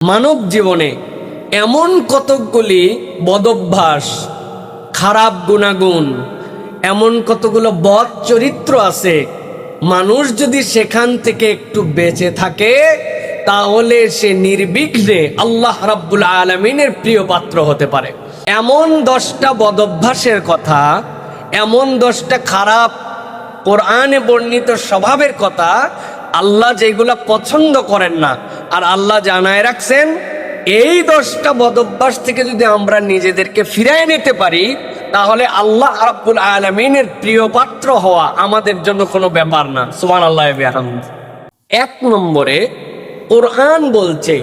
মানব জীবনে এমন কতকগুলি বদভ্যাস, খারাপ গুণাগুণ, এমন কতগুলো বদ চরিত্র আছে, মানুষ যদি সেখান থেকে একটু বেঁচে থাকে তাহলে সে নির্বিঘ্নে আল্লাহ রাব্বুল আলামিনের প্রিয় পাত্র হতে পারে। এমন 10টা বদভ্যাসের কথা, এমন 10টা খারাপ কোরআনে বর্ণিত স্বভাবের কথা, আল্লাহ যেগুলা পছন্দ করেন না, আর আল্লাহ জানায় রাখছেন এই 10টা বদভ্যাস থেকে যদি আমরা নিজেদেরকে ফিরিয়ে নিতে পারি তাহলে আল্লাহ রাব্বুল আলামিনের প্রিয় পাত্র হওয়া আমাদের জন্য কোনো ব্যাপার না। সুবহানাল্লাহ ওয়া বিহামদিহি। 1 নম্বরে কোরআন বলছে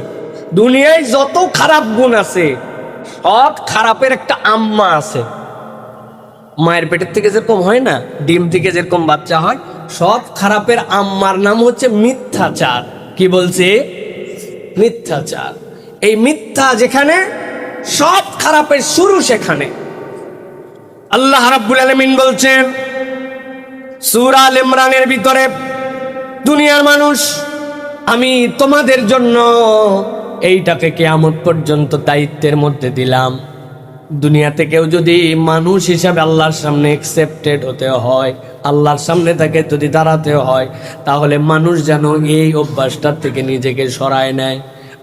দুনিয়ায় যত খারাপ গুণ আছে সব খারাপের একটা আম্মা আছে। মায়ের পেটের থেকে যেরকম হয় না, ডিম থেকে যেরকম বাচ্চা হয়, সব খারাপের আম্মার নাম হচ্ছে মিথ্যাচার। কি বলছে? মিথ্যাচার। এই মিথ্যা যেখানে, সব খারাপের শুরু সেখানে। আল্লাহ রাব্বুল আলামিন বলছেন সূরা আল ইমরানের ভিতরে, দুনিয়ার মানুষ আমি তোমাদের জন্য এইটাকে কিয়ামত পর্যন্ত দায়িত্বের মধ্যে দিলাম। দুনিয়াতে কেউ যদি মানুষ হিসাবে আল্লাহর সামনে অ্যাকসেপ্টেড হতে হয়, আল্লাহর সামনে তাকে যদি দাঁড়াতে হয়, তাহলে মানুষ যেন এই অভ্যাসটার থেকে নিজেকে সরায় নেয়।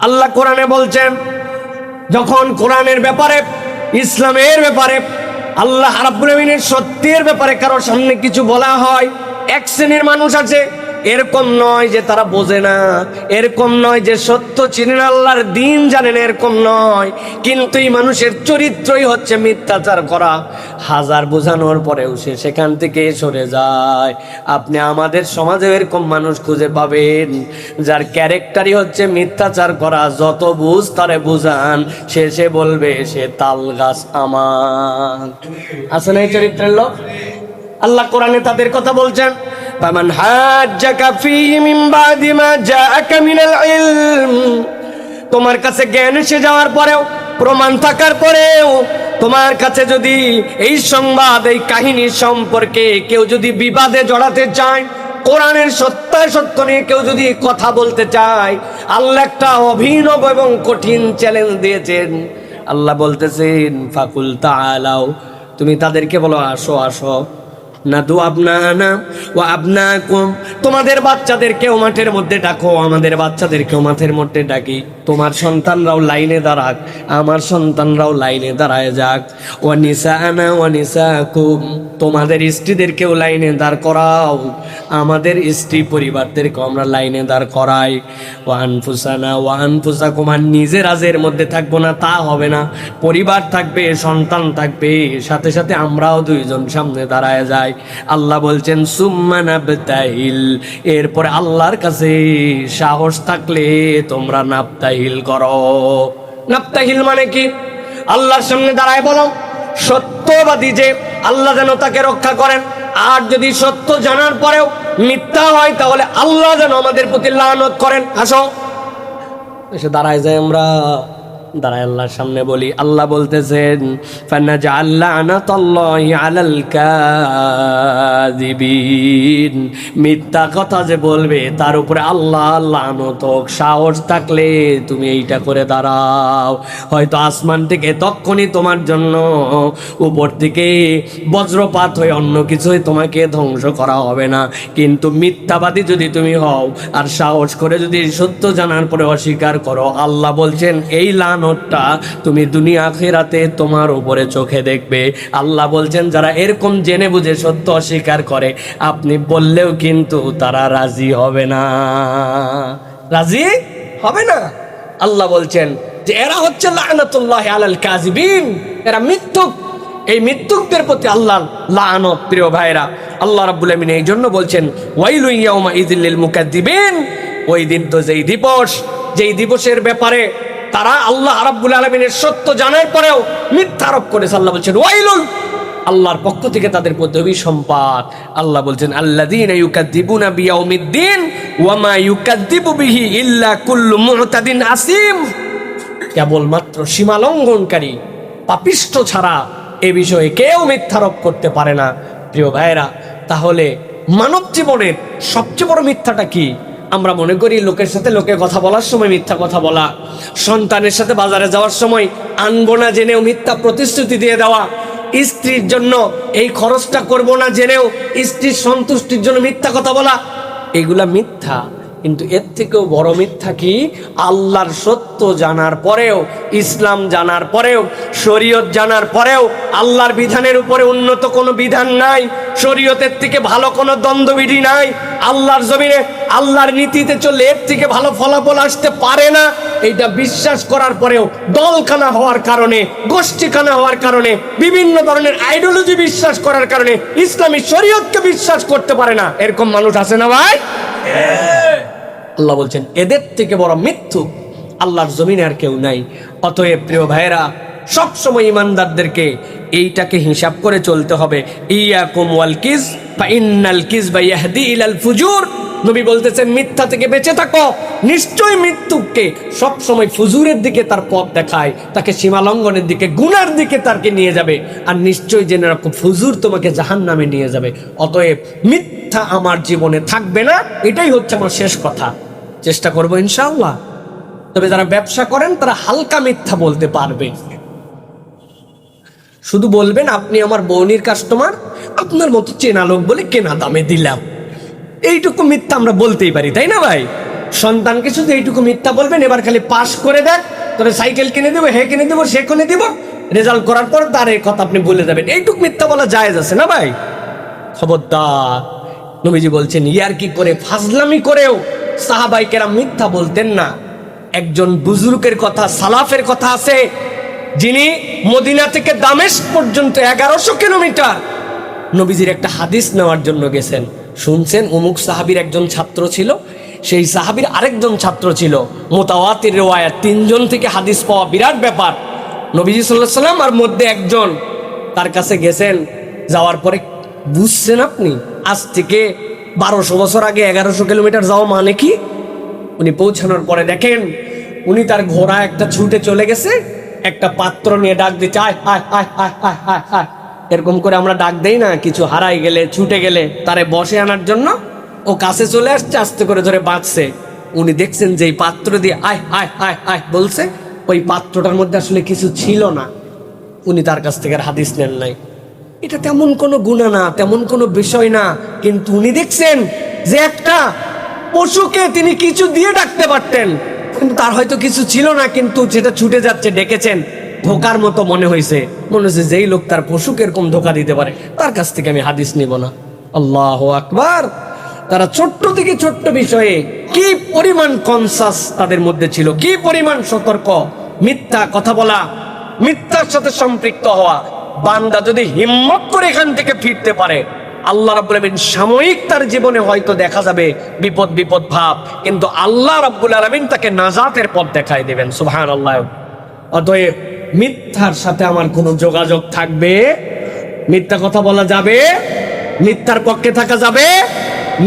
আল্লাহ কোরআনে বলছেন, যখন কোরআনের ব্যাপারে, ইসলামের ব্যাপারে, আল্লাহ রাব্বুল আলামিনের সত্যের ব্যাপারে কারোর সামনে কিছু বলা হয়, এক শ্রেণীর মানুষ আছে এরকম নয় যে তারা বোঝে না, এরকম নয় যে সত্য চিনেন, আল্লাহর দিন জানেন, এরকম নয়, কিন্তু এই মানুষের চরিত্রই হচ্ছে মিথ্যাচার করা। হাজার বোঝানোর পরেও সে সেখান থেকে সরে যায়। আপনি আমাদের সমাজে এরকম মানুষ খুঁজে পাবেন যার ক্যারেক্টারই হচ্ছে মিথ্যাচার করা। যত বুঝ তারে বুঝান, সে বলবে সে তাল গাছ আমার। আছে না এই চরিত্রের লোক? আল্লাহ কোরআনে তাদের কথা বলছেন, ফামান হাজ্জাকা ফীহি মিন বাদি মা জাআকা মিনাল ইলম, তোমার কাছে জ্ঞান এসে যাওয়ার পরেও, প্রমাণ থাকার পরেও তোমার কাছে যদি এই সংবাদ, এই কাহিনী সম্পর্কে কেউ যদি বিবাদে জড়াতে চায়, কোরআনের সত্যাসত্য নিয়ে কেউ যদি কথা বলতে চায়, আল্লাহ একটা অভিনব এবং কঠিন চ্যালেঞ্জ দিয়েছেন। আল্লাহ বলতেছেন ফাকুল তাআলাও, তুমি তাদেরকে বলো আসো আসো, নাদু আবনানা ওয়া আবনাকুম, তোমাদের বাচ্চাদেরকেও মাঠের মধ্যে ডাকো, আমাদের বাচ্চাদেরকেও মাঠের মধ্যে ডাকি, তোমার সন্তানরাও লাইনে দাঁড়াক, আমার সন্তানরাও লাইনে দাঁড়ায় যাক। ওয়া নিসাআনা ওয়া নিসাকুম, তোমাদের স্ত্রীদেরকেও লাইনে দাঁড় করাও, আমাদের স্ত্রী পরিবারদেরকেও আমরা লাইনে দাঁড় করাই। ওয়া আনফুসানা ওয়া আনফুসাকুম, আর নিজের মধ্যে থাকবো না তা হবে না, পরিবার থাকবে, সন্তান থাকবে, সাথে সাথে আমরাও দুইজন সামনে দাঁড়ায় যাই। আল্লাহ বলছেন সুম্মা নাবতাহিল, এরপরে আল্লাহর কাছে সাহস থাকলে তোমরা নাবতাহিল করো। নাবতাহিল মানে কি? আল্লাহর সামনে দাঁড়ায় বলো সত্যবাদী যে আল্লাহ যেন তাকে রক্ষা করেন, আর যদি সত্য জানার পরেও মিথ্যা হয় তাহলে আল্লাহ যেন আমাদের প্রতি লানত করেন। আসো এসে দাঁড়ায় যাই, আমরা দাঁড়ায় আল্লাহর সামনে বলি। আল্লাহ বলতেছেন ফানাজআল লানাতাল্লাহি আলাল কাযিবিন, মিথ্যা কথা যে বলবে তার উপরে আল্লাহ লানত হোক। সাহস থাকলে তুমি এইটা করে দাঁড়াও, হয়তো আসমান থেকে তখনই তোমার জন্য উপর থেকে বজ্রপাত হয়ে অন্য কিছুই তোমাকে ধ্বংস করা হবে না, কিন্তু মিথ্যাবাদী যদি তুমি হও আর সাহস করে যদি সত্য জানার পরে অস্বীকার করো, আল্লাহ বলছেন এই লানত তুমি দুনিয়া আখিরাতে তোমার উপরে চোখে দেখবে। আল্লাহ বলছেন যারা এরকম জেনে বুঝে সত্য অস্বীকার করে, আপনি বললেও কিন্তু তারা রাজি হবে না, রাজি হবে না। আল্লাহ বলছেন যে এরা হচ্ছে লানাতুল্লাহি আলাল কাযিবিন, এরা মিথ্যুক। এই মিথ্যুকদের প্রতি আল্লাহ লানত। প্রিয় ভাইরা, আল্লাহ রাব্বুল আলামিন এই জন্য বলছেন ওয়াইলু ইয়াউমা ইযিল লিল মুকাদ্দিবিন, ওই দিন তো যেই দিবসের ব্যাপারে তারা আল্লাহ রাব্বুল আলামিনের সত্য জানার পরেও মিথ্যা আরোপ করেছে। আল্লাহ বলছেন ওয়াইলুন, আল্লাহর পক্ষ থেকে তাদের প্রতি অভিসম্পাত। আল্লাহ বলছেন আল্লাযীনা ইউকাযযিবুনা বিয়াউমিদ্দিন ওয়া মা ইউকাযযিবু বিহি ইল্লা কুল্লু মু'তাদিন আসিম, কেবলমাত্র সীমা লঙ্ঘনকারী পাপিষ্ঠ ছাড়া এ বিষয়ে কেউ মিথ্যা আরোপ করতে পারে না। প্রিয় ভাইরা, তাহলে মানব জীবনের সবচেয়ে বড় মিথ্যাটা কি? আমরা মনে করি লোকের সাথে লোকে কথা বলার সময় মিথ্যা কথা বলা, সন্তানের সাথে বাজারে যাওয়ার সময় আনবো না জেনেও মিথ্যা প্রতিশ্রুতি দিয়ে দেওয়া, স্ত্রীর জন্য এই খরচটা করব না জেনেও স্ত্রীর সন্তুষ্টির জন্য মিথ্যা কথা বলা, এগুলা মিথ্যা। কিন্তু এর থেকেও বড় মিথ্যা কি, আল্লাহর সত্য জানার পরেও, ইসলাম জানার পরেও, শরীয়ত জানার পরেও আল্লাহর বিধানের উপরে উন্নত কোনো বিধান নাই, শরীয়তের থেকে ভালো কোনো দ্বন্দ্ববিধি নাই, আল্লাহর জমিনে আল্লাহর নীতিতে চললে এর থেকে ভালো ফলাফল আসতে পারে না, এইটা বিশ্বাস করার পরেও দলখানা হওয়ার কারণে, গোষ্ঠীখানা হওয়ার কারণে, বিভিন্ন ধরনের আইডিওলজি বিশ্বাস করার কারণে ইসলামী শরীয়তকে বিশ্বাস করতে পারে না, এরকম মানুষ আছে না ভাই? আল্লাহ বলছেন এদের থেকে বড় মিথ্যুক আল্লাহর জমিনে আর কেউ নাই। অতএব প্রিয় ভাইয়েরা, সবসময় ইমানদারদেরকে এইটাকে হিসাব করে চলতে হবে। ইয়াকুম ওয়াল কিজ ফা ইন্নাল কিযবা ইয়াহদি ইলাল ফুজুর। নবী বলতেছেন মিথ্যা থেকে বেঁচে থাকো, নিশ্চয়ই মৃত্যুকে সবসময় ফুজুরের দিকে তার পথ দেখায়, তাকে সীমালঙ্ঘনের দিকে, গুনার দিকে তাকে নিয়ে যাবে, আর নিশ্চয়ই জেনে রাখো ফুজুর তোমাকে জাহান্নামে নিয়ে যাবে। অতএব মিথ্যা আমার জীবনে থাকবে না, এটাই হচ্ছে আমার শেষ কথা। চেষ্টা করবো ইনশাআল্লাহ। তবে যারা ব্যবসা করেন তারা হালকা মিথ্যা বলতে পারবে, শুধু বলবেন আপনি আমার বউনির কাস্টমার, আপনার মতো চেনা লোক বলে কেনা দামে দিলাম, এইটুকু মিথ্যা আমরা বলতেই পারি, তাই না ভাই? সন্তানকে শুধু এইটুকু মিথ্যা বলবেন, এবার খালি পাস করে দেখ, তবে সাইকেল কিনে দেবো, হে কিনে দেবো, সে কিনে দিব, রেজাল্ট করার পর তার এই কথা আপনি বলে যাবেন, এইটুকু মিথ্যা বলা জায়েজ আছে না ভাই? খবরদার। নবীজি বলছেন ইয়ারকি করে, ফাজলামি করেও সাহাবায়ে কেরাম মিথ্যা বলতেন না। একজন বুজুর্গের কথা, সালাফের কথা আছে, যিনি মদিনা থেকে দামেস্ক পর্যন্ত 1100 কিলোমিটার নবীজির একটা হাদিস নেওয়ার জন্য গেছেন। শুনছেন অমুক সাহাবীর একজন ছাত্র ছিল, সেই সাহাবীর আরেকজন ছাত্র ছিল, মুতাওয়াতির রিওয়ায়াত, 3 জন থেকে হাদিস পাওয়া বিরাট ব্যাপার। নবীজি সাল্লাল্লাহু আলাইহি ওয়াসাল্লাম আর মধ্যে একজন, তার কাছে গেছেন, যাওয়ার পরে বুঝছেন আপনি আজ থেকে 1200 বছর আগে 1100 কিলোমিটার যাওয়া মানে কি? উনি পৌঁছানোর পরে দেখেন উনি তার ঘোড়া একটা ছুটে চলে গেছে, একটা পাত্র নিয়ে ডাক দিচ্ছে আয় আয় আয় আয় আয় আয় আয়, এরকম করে আমরা ডাক দেই না, কিছু হারাই গেলে, ছুটে গেলে তারে বসে আনার জন্য। ও কাছে চলে আসছে, আস্তে করে ধরে বাঁচছে। উনি দেখছেন যে এই পাত্র দিয়ে আয় আয় আয় আয় বলছে, ওই পাত্রটার মধ্যে আসলে কিছু ছিল না। উনি তার কাছ থেকে আর হাদিস নেন নাই। এটা তেমন কোনো গুনাহ না, তেমন কোনো বিষয় না, কিন্তু উনি দেখছেন যে একটা পশুকে তিনি কিছু দিয়ে ডাকতে পারতেন, কিন্তু তার হয়তো কিছু ছিল না, কিন্তু সেটা ছুটে যাচ্ছে, ডেকেছেন, ধোকার মতো মনে হয়েছে যেই লোক তার পশুকে এরকম ধোকা দিতে পারে তার কাছ থেকে আমি হাদিস নিব না। আল্লাহু আকবার। তারা ছোট্ট থেকে ছোট্ট বিষয়ে কি পরিমাণ কনসাস তাদের মধ্যে ছিল, কি পরিমাণ সতর্ক। মিথ্যা কথা বলা, মিথ্যার সাথে সম্পৃক্ত হওয়া, বান্দা যদি হিম্মত করে এখান থেকে ফিরতে পারে, আল্লাহ রাব্বুল আলামিন সাময়িক তার জীবনে হয়তো দেখা যাবে বিপদ বিপদ ভাব, কিন্তু আল্লাহ রাব্বুল আলামিন তাকে নাজাতের পথ দেখায় দেবেন। সুবহানাল্লাহ। অতএব মিথ্যার সাথে আমার কোনো যোগাযোগ থাকবে? মিথ্যা কথা বলা যাবে? মিথ্যার পক্ষে থাকা যাবে?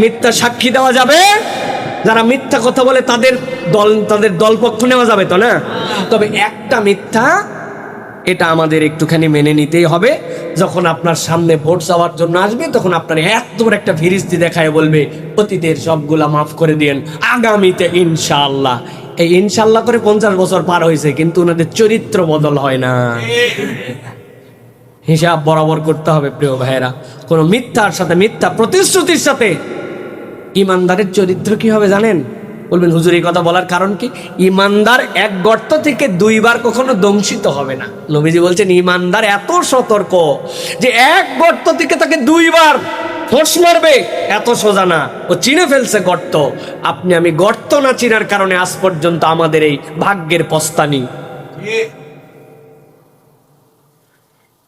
মিথ্যা সাক্ষী দেওয়া যাবে? যারা মিথ্যা কথা বলে তাদের দল পক্ষ নেওয়া যাবে তো না? তবে একটা মিথ্যা, এটা আমাদের একটুখানি মেনে নিতেই হবে। যখন আপনার সামনে ভোট চাওয়ার জন্য আসবে, তখন আপনার এত বড় একটা ফিরিস্তি দেখায় বলবে অতীতের সবগুলা মাফ করে দিয়েন, আগামীতে ইনশাআল্লাহ। এই ইনশাআল্লাহ করে 50 বছর পার হয়েছে, কিন্তু ওনাদের চরিত্র বদল হয় না। হিসাব বরাবর করতে হবে প্রিয় ভাইয়েরা। কোনো মিথ্যার সাথে, মিথ্যা প্রতিশ্রুতির সাথে ইমানদারের চরিত্র কি হবে জানেন? বলবেন হুজুর এই কথা বলার কারণ কি? ইমানদার এক গর্ত থেকে 2 বার কখনো দংশিত হবে না। নবীজি বলছেন ইমানদার এত সতর্ক যে এক গর্ত থেকে তাকে 2 বার ফোঁস মারবে, এত সোজা না। ও চিনে ফেলছে গর্ত। আপনি আমি গর্ত না চিনার কারণে আজ পর্যন্ত আমাদের এই ভাগ্যের পস্তানি।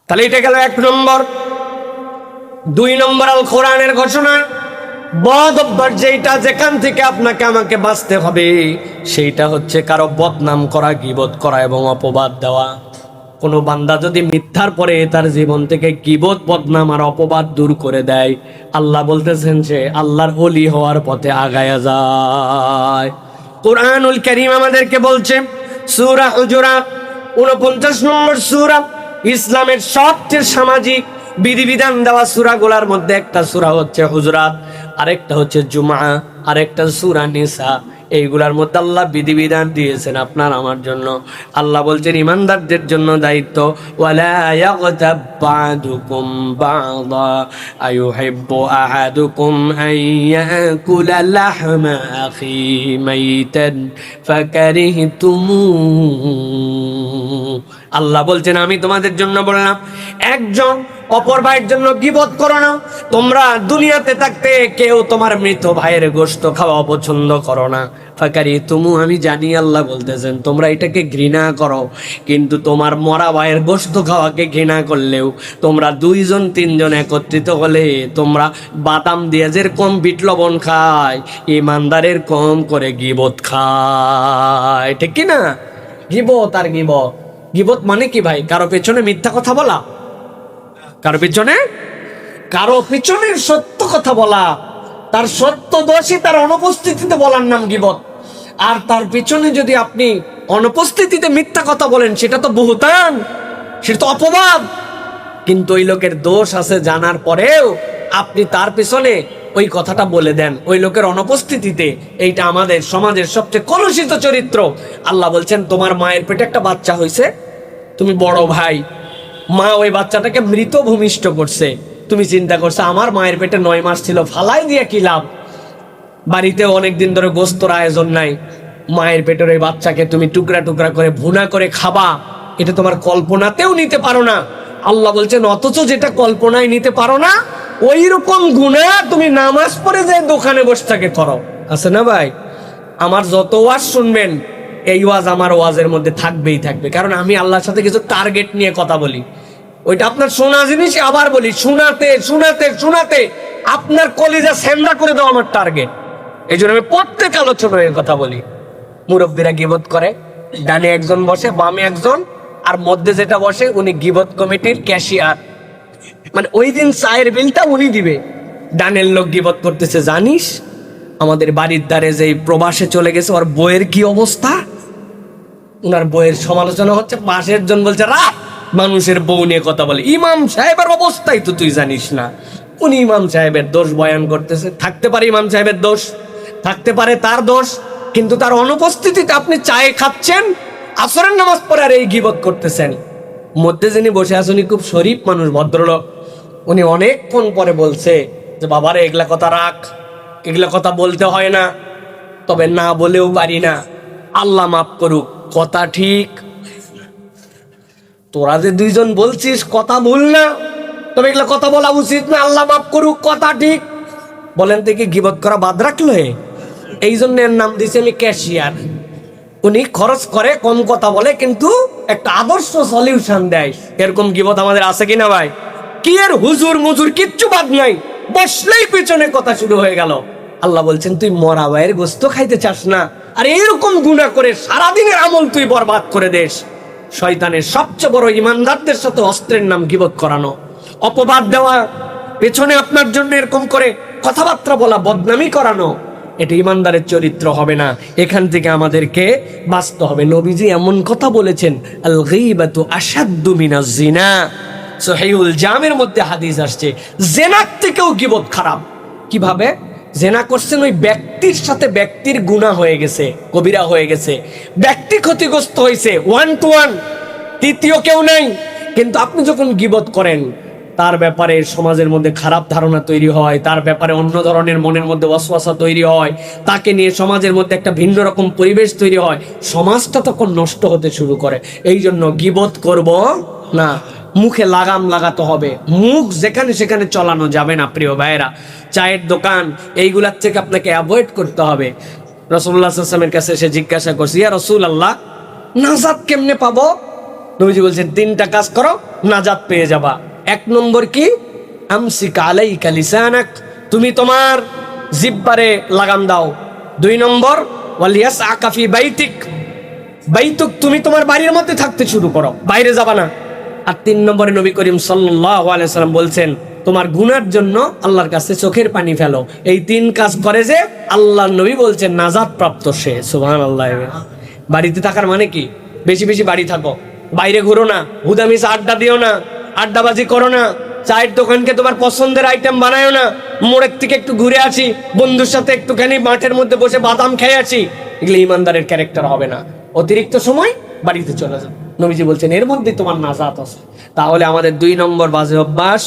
তাহলে এটা গেল 1 নম্বর। 2 নম্বর আল কোরআনের ঘোষণা, বদ অভ্যাস যেটা, যেখান থেকে আপনাকে আমাকে বাঁচতে হবে, সেইটা হচ্ছে কারো বদনাম করা, গীবত করা এবং অপবাদ দেওয়া। কোনো বান্দা যদি মিথ্যার পরে তার জীবন থেকে গীবত, বদনাম আর অপবাদ দূর করে দেয়, আল্লাহ বলতেছেন সে আল্লাহর ওলি হওয়ার পথে আগায়া যায়। কুরআনুল কারীম আমাদেরকে বলছে, সূরা হুজুরাত 49 নম্বর সূরা, ইসলামের সবচেয়ে সামাজিক বিধিবিধান দেওয়া সূরাগুলোর মধ্যে একটা সূরা হচ্ছে হুজুরাত, আরেকটা হচ্ছে জুমআ। আরেকটা সূরা নিসা। এইগুলার মধ্যে আল্লাহ বিধিবিধান দিয়েছেন আপনার আমার জন্য। আল্লাহ বলছেন ইমানদারদের জন্য দায়িত্ব, ওয়ালা ইয়াগতাব বা'দুকুম বা'দা আইয়ুহিব্বু আহাদুকুম আন ইয়াকুলা লাহমা আখি মাইতান ফাকারিহতুমু। আল্লাহ বলছেন আমি তোমাদের জন্য বললাম, একজন অপর ভাইয়ের জন্য গীবত করো না। তোমরা দুনিয়াতে থাকতে কেউ তোমার মৃত ভাইয়ের গোশত খাওয়া অপছন্দ করো না। ফাকারি তুমু, আমি জানি আল্লাহ বলতেছেন তোমরা এটাকে ঘৃণা করো, কিন্তু তোমার মরা ভাইয়ের গোশত খাওয়াকে ঘৃণা করলেও তোমরা 2 জন 3 জন একত্রিত হলে তোমরা বাদাম দিয়ে যেরকম বিট লবণ খায়, ইমানদারের কম করে গীবত খায়, ঠিক কি না? গীবত আর গীবত, গীবত মানে কি ভাই? কারো পেছনে মিথ্যা কথা বলা, কারো পিছনের সত্য কথা বলা, তার সত্য দোষী তার অনুপস্থিতিতে বলার নাম গীবত। আর তার পিছনে যদি আপনি অনুপস্থিতিতে মিথ্যা কথা বলেন, সেটা তো বুহতান, সেটা তো অপবাদ। কিন্তু ওই লোকের দোষ আছে জানার পরেও আপনি তার পিছনে ওই কথাটা বলে দেন ওই লোকের অনুপস্থিতিতে, এইটা আমাদের সমাজের সবচেয়ে কলুষিত চরিত্র। আল্লাহ বলছেন তোমার মায়ের পেটে একটা বাচ্চা হয়েছে, তুমি বড় ভাই, মা ওই বাচ্চাটাকে মৃত ভূমিষ্ঠ করছে, তুমি চিন্তা করছো আমার মায়ের পেটে 9 মাস ছিল, ফালাই দিয়ে কি লাভ? বাড়িতে অনেকদিন ধরে গোস্তর আয়োজন নাই, মায়ের পেটের ওই বাচ্চাকে তুমি টুকরা টুকরা করে ভুনা করে খাবা, এটা তোমার কল্পনাতেও নিতে পারো না। আল্লাহ বলছেন অথচ যেটা কল্পনায় নিতে পারো না, ওই রকম গুনাহ তুমি নামাজ পড়ে যে দোকানে বসে থাকে করো। আছে না ভাই? আমার যত ওয়াজ শুনবেন, এই ওয়াজ আমার ওয়াজের মধ্যে থাকবেই থাকবে, কারণ আমি আল্লাহর সাথে কিছু টার্গেট নিয়ে কথা বলি। ওইটা আপনার শোনা জিনিস, আবার বলি, শোনাতে শোনাতে শোনাতে আপনার কলিজা সেন্ডা করে দাও আমার টার্গেট। এই জন্য আমি প্রত্যেক আলোচনায় কথা বলি। মুরব্বীরা গীবত করে, ডানে একজন বসে, বামে একজন, আর মধ্যে যেটা বসে উনি গীবত কমিটির ক্যাশিয়ার, মানে ওই দিন চায়ের বিলটা উনি দিবে। ডানের লোক গীবত করতেছে, জানিস আমাদের বাড়ির ধারে যে প্রবাসে চলে গেছে ওর বইয়ের কি অবস্থা? উনার বইয়ের সমালোচনা হচ্ছে, পাশের জন বলছে রাত মানুষের বউ নিয়ে কথা বলে, ইমাম সাহেবের অবস্থাই তো তুই জানিস না। উনি ইমাম সাহেবের দোষ বয়ান করতেছে। থাকতে পারে ইমাম সাহেবের দোষ, থাকতে পারে তার দোষ, কিন্তু তার অনুপস্থিতিতে আপনি চায়ে খাচ্ছেন, আসরের নামাজ পড়ে আর এই গীবত করতেছেন। মধ্যে যিনি বসে আছেন উনি খুব শরীফ মানুষ, ভদ্রলোক, উনি অনেকক্ষণ পরে বলছে যে বাবারে এগুলা কথা রাখ, এগুলা কথা বলতে হয় না, তবে না বলেও পারি না, আল্লাহ মাফ করুক। কথা ঠিক, তোরা যে 2 জন বলছিস কথা ভুল না, তবে এগুলা কথা বলা উচিত না, আল্লাহ মাফ করুক, কথা ঠিক। বলেন থেকে গীবত করা বাদ রাখলো? এই জন্য এর নাম দিয়েছি আমি ক্যাশিয়ার। উনি খরচ করে, কম কথা বলে, কিন্তু একটা আদর্শ সলিউশন দেয়। এরকম গীবত আমাদের আছে কিনা ভাই? কি এর হুজুর মুজুর কিচ্ছু বাদ নাই, বসলেই পিছনে কথা শুরু হয়ে গেল। আল্লাহ বলছেন তুই মরা ভাইয়ের গোস্ত খাইতে চাস না, আর এরকম গুনাহ করে সারাদিনের আমল তুই বরবাদ করে দেশ। শয়তানের সবচেয়ে বড় ইমানদারদের সাথে অস্ত্রের নাম গীবত করানো, অপবাদ দেওয়া, পেছনে আপনার জন্য এরকম করে কথাবার্তা বলা, বদনামি করানো, এটা ইমানদারের চরিত্র হবে না। এখান থেকে আমাদেরকে বাঁচতে হবে। নবীজি এমন কথা বলেছেন, আল গীবাতু আশাদ্দু মিনাজ জিনা। সহিহুল জামের মধ্যে হাদিস আসছে, জিনার থেকেও গীবত খারাপ। কিভাবে? জেনা করছেন ওই ব্যক্তির সাথে, ব্যক্তির গুনাহ হয়ে গেছে, কবিরা হয়ে গেছে, ব্যক্তি ক্ষতিগ্রস্ত হয়েছে 1 to 1, তৃতীয় কেউ নাই। কিন্তু আপনি যখন গীবত করেন, তার ব্যাপারে সমাজের মধ্যে খারাপ ধারণা তৈরি হয়, তার ব্যাপারে অন্য ধরনের মনের মধ্যে ওয়াসওয়াসা তৈরি হয়, তাকে নিয়ে সমাজের মধ্যে একটা ভিন্ন রকম পরিবেশ তৈরি হয়, সমাজটা তখন নষ্ট হতে শুরু করে। এই জন্য গীবত করব না, মুখে লাগাম লাগাতে হবে, মুখ যেখানে সেখানে চলানো যাবে না। প্রিয় ভাইয়েরা, চায়ের দোকান এইগুলার থেকে আপনাকে অ্যাভয়েড করতে হবে। রাসূলুল্লাহ সাল্লাল্লাহু আলাইহি ওয়াসাল্লামের কাছে এসে জিজ্ঞাসা করছে, ইয়া রাসূলুল্লাহ, নাজাত কেমনে পাবো? নবীজি বলছেন 3টা কাজ করো, নাজাত পেয়ে যাবা। 1 নম্বর কি? আমসিক আলাইকা লিসানাক, তুমি তোমার জিহ্বারে লাগাম দাও। 2 নম্বর ওয়ালিয়াসআকা ফি বাইতিক, বাইতুক, তুমি তোমার বাড়ির মধ্যে থাকতে শুরু করো, বাইরে যাবা না। আর 3 নম্বরে নবী করিম সাল্লাল্লাহু আলাইহি ওয়াসাল্লাম বলছেন, তোমার গুনার জন্য আল্লাহর কাছে চোখের পানি ফেলো। এই 3 কাজ করে যে আল্লাহর নবী বলছেন নাজাত প্রাপ্ত সে। সুবহানাল্লাহ। বাড়িতে থাকার মানে কি? বেশি বেশি বাড়ি থাকো, বাইরে ঘুরো না, হুদামিস আড্ডা দিও না, আড্ডাবাজি করো না, চায়ের দোকানকে তোমার পছন্দের আইটেম বানায়ও না, মোড়ের থেকে একটু ঘুরে আসি, বন্ধুর সাথে একটুখানি মাঠের মধ্যে বসে বাদাম খেয়ে আসি, এগুলো ইমানদারের ক্যারেক্টার হবে না। অতিরিক্ত সময় বাড়িতে চলে যাও। নবীজি বলছেন এর মধ্যে তোমার নাজাত আছে। তাহলে আমাদের 2 নম্বর বাজে অভ্যাস,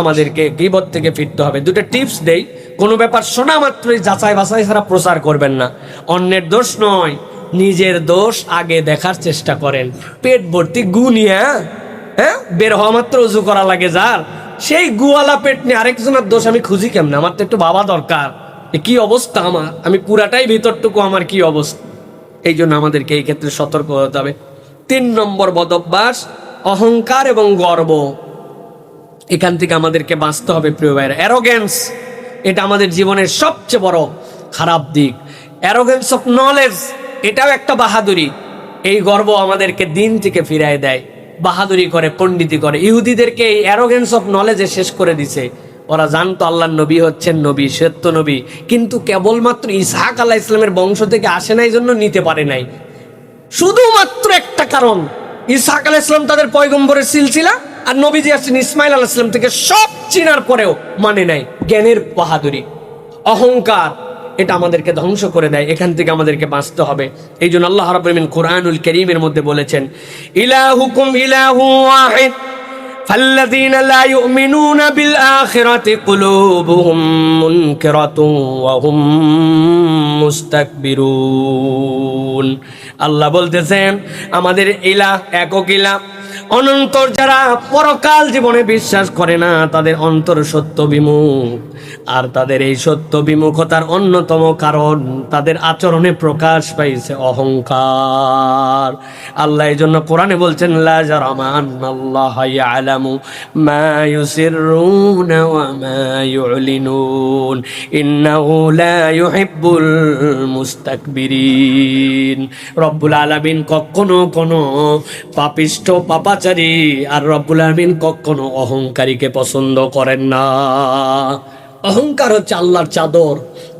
আমাদেরকে গীবত থেকে ফিরতে হবে। দুটো টিপস দেই, কোনো ব্যাপার শোনা মাত্রই যাচাই বাছাই ছাড়া প্রচার করবেন না। অন্যের দোষ নয়, নিজের দোষ আগে দেখার চেষ্টা করেন। পেট ভর্তি গু নিয়ে বের হওয়া মাত্র উজু করা লাগে যার, সেই গুয়ালা পেট নিয়ে আরেকজনের দোষ আমি খুঁজি কেমনে? আমার তো একটু ভাবা দরকার, কি অবস্থা আমার, আমি পুরাটাই ভিতরটুকু আমার কি অবস্থা। এই জন্য আমাদেরকে এই ক্ষেত্রে সতর্ক হতে হবে। 3 নম্বর বদভ্যাস, অহংকার এবং গর্ব। এখান থেকে আমাদেরকে বাঁচতে হবে প্রিয় ভাইরা। অ্যারোগেন্স, এটা আমাদের জীবনের সবচেয়ে বড় খারাপ দিক। অ্যারোগেন্স অফ নলেজ, এটাও একটা বাহাদুরি। এই গর্ব আমাদেরকে দিন থেকে ফিরায় দেয়, বাহাদুরি করে, পণ্ডিতি করে। ইহুদিদেরকে এই অ্যারোগেন্স অফ নলেজে শেষ করে দিছে। ওরা জানতো আল্লাহর নবী হচ্ছেন নবী, সত্য নবী, কিন্তু কেবলমাত্র ইসহাক আলাইহিস সালামের বংশ থেকে আসে নাই জন্য নিতে পারে নাই। শুধুমাত্র একটা কারণ, ইসহাক আলাইহিস সালাম তাদের পয়গম্বরের সিলসিলা, আর নবীজি আসছেন ইসমাইল আলাইহিস সালাম থেকে, সব চিনার পরেও মানে নাই। জ্ঞানের বাহাদুরি, অহংকার, এটা আমাদেরকে ধ্বংস করে দেয়। এখান থেকে আমাদেরকে বাঁচতে হবে। এই জন্য আল্লাহ রাব্বুল আলামিন কুরআনুল কারীমের মধ্যে বলেছেন, ইলাহুকুম ইলাহু ওয়াহিদ ফাল্লাযীনা লা ইউমিনুনা বিল আখিরাতি কুলুবুহুম মুনকিরাতুন ওয়া হুম মুস্তাকবিরুন। আল্লাহ বলতেছেন আমাদের ইলাহ একক ইলাহ, অনন্তর যারা পরকাল জীবনে বিশ্বাস করে না তাদের অন্তর সত্য বিমুখ। আর তাদের এই সত্য বিমুখতার অন্যতম কারণ তাদের আচরণে প্রকাশ পাইছে অহংকার। আল্লাহ এই জন্য কোরআনে বলছেন, লা জারামা আন্নাল্লাহা ইয়ালামু মা ইউসিররুনা ওয়া মা ইউলিনুন ইন্নাহু লা ইউহিব্বুল মুস্তাকবিরিন। রব্বুল আলামিন কখনো কোনো পাপিষ্ঠ পাপাচারী আর রব্বুল আলামিন কখনো অহংকারীকে পছন্দ করেন না। অহংকার হচ্ছে আল্লাহর চাদর,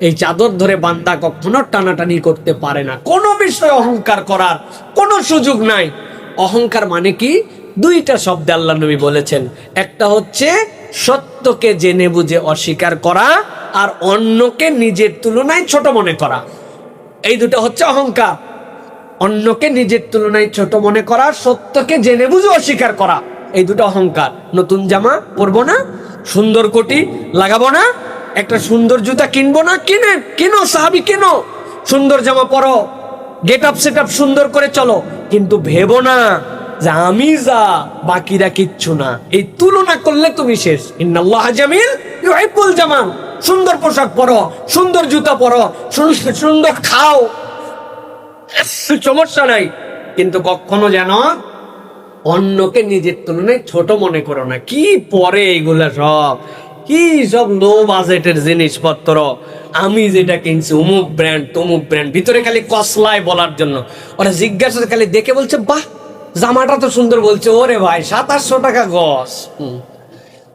এই চাদর ধরে বান্দা কখনো টানাটানি করতে পারে না। কোনো বিষয়ে অহংকার করার কোনো সুযোগ নাই। অহংকার মানে কি? 2টা শব্দ আল্লাহ নবী বলেছেন, একটা হচ্ছে সত্যকে জেনে বুঝে অস্বীকার করা, আর অন্যকে নিজের তুলনায় ছোট মনে করা। এই দুটো হচ্ছে অহংকার। অন্যকে নিজের তুলনায় ছোট মনে করা, সত্যকে জেনে বুঝে অস্বীকার করা, এই দুটো অহংকার। নতুন জামা পরবো না, সুন্দর কোটি লাগাবো না, একটা সুন্দর জুতা কিনবো না, কিনো সাহাবী কিনো, সুন্দর জামা পরো, গেট আপ সেট আপ সুন্দর করে চলো, কিন্তু ভেবো না যে আমি যা বাকিরা কিচ্ছু না। এই তুলনা করলে তুমি শেষ। ইন্নাল্লাহা জামিল ইউহিব্বুল জামাল। সুন্দর পোশাক পরো, সুন্দর জুতা পরো, সুন্দর খাও, সমস্যা নাই, কিন্তু কখনো যেন অন্যকে নিজের তুলনায় ছোট মনে করো না। কি পরে এগুলা সব, কি সব লো বাজেটের জিনিসপত্র, আমি যেটা কিনছি অমুক ব্র্যান্ড তমুক ব্র্যান্ড, ভিতরে খালি কসলায় বলার জন্য। ওরা জিজ্ঞাসা খালি দেখে বলছে, বাহ জামাটা তো সুন্দর, বলছে ওরে ভাই 2700 টাকা গজ,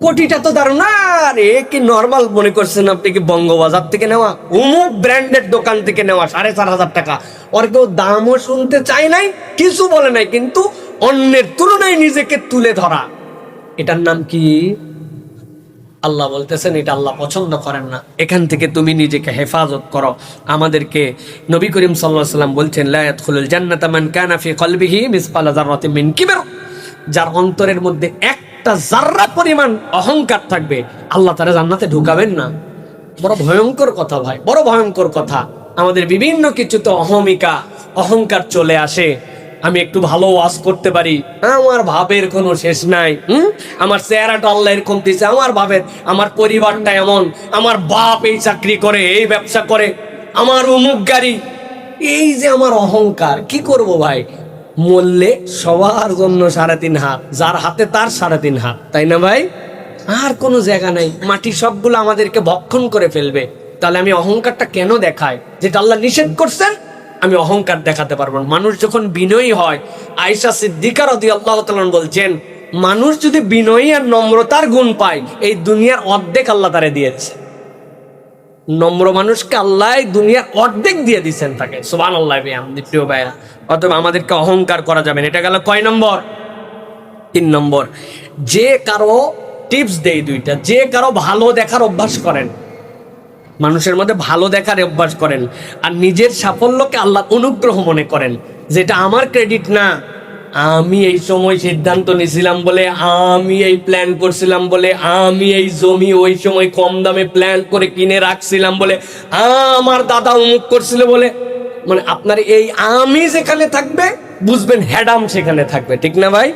কোটিটা তো দারুণ। আরে কি নর্মাল মনে করছেন আপনি? কি বঙ্গবাজার থেকে নেওয়া, অমুক ব্র্যান্ডের দোকান থেকে নেওয়া 4500 টাকা। ওর কেউ দামও শুনতে চায় নাই, কিছু বলে নাই, কিন্তু অন্যের তুলনায় নিজেকে তুলে ধরা, এটার নাম কি? আল্লাহ বলতেছেন এটা আল্লাহ পছন্দ করেন না। এখান থেকে তুমি নিজেকে হেফাজত করো। আমাদেরকে নবী করিম সাল্লাল্লাহু আলাইহি ওয়াসাল্লাম বলছেন, লা ইয়াদখুলুল জান্নাতা মান কানা ফি কলবিহি মিসকালা যাররাতিন মিন কিবর। যার অন্তরের মধ্যে একটা জাররা পরিমাণ অহংকার থাকবে, আল্লাহ তারা জান্নাতে ঢুকাবেন না। বড় ভয়ঙ্কর কথা ভাই, বড় ভয়ঙ্কর কথা। আমাদের বিভিন্ন কিছুতে অহংকার চলে আসে। আমি একটু ভালো ওয়াজ করতে পারি, আমার ভাবের কোনো শেষ নাই। আমার চেহারাটা আল্লাহ এরকম দিছে, আমার ভাবের, আমার পরিবারটা এমন, আমার বাপ এই চাকরি করে, এই ব্যবসা করে, আমার অমুক গাড়ি। এই যে আমার অহংকার, কি করব ভাই? মরলে সবার জন্য 3.5 হাত, যার হাতে তার 3.5 হাত, তাই না ভাই? আর কোনো জায়গা নাই, মাটি সবগুলো আমাদেরকে ভক্ষণ করে ফেলবে। তাহলে আমি অহংকারটা কেন দেখাই? যেটা আল্লাহ নিষেধ করছেন আমি অহংকার দেখাতে পারবো না। মানুষ যখন বিনয়ী হয়, আয়েশা সিদ্দিকা রাদিয়াল্লাহু তাআলা বলছেন, মানুষ যদি বিনয়ী আর নম্রতার গুণ পায়, এই দুনিয়ার অর্ধেক আল্লাহ তারে দিয়েছে। নম্র মানুষকে আল্লাহ দুনিয়ার অর্ধেক দিয়ে দিচ্ছেন তাকে। সুবহানাল্লাহ। প্রিয় ভাইরা, অতএব আমাদেরকে অহংকার করা যাবে না। এটা গেল কয় নম্বর? 3 নম্বর। যে কারো টিপস দেই দুইটা। যে কারো ভালো দেখার অভ্যাস করেন, মানুষের মধ্যে ভালো দেখার অভ্যাস করেন, আর নিজের সাফল্যকে আল্লাহর অনুগ্রহ মনে করেন, যেটা আমার ক্রেডিট না, আমি এই সময় সিদ্ধান্ত নিয়েছিলাম বলে, আমি এই প্ল্যান করছিলাম বলে, আমি এই জমি ওই সময় কম দামে প্ল্যান করে কিনে রাখছিলাম বলে, আমার দাদা অমুক করছিল বলে, মানে আপনার এই আমি যেখানে থাকবে বুঝবেন হ্যাডাম সেখানে থাকবে, ঠিক না ভাই?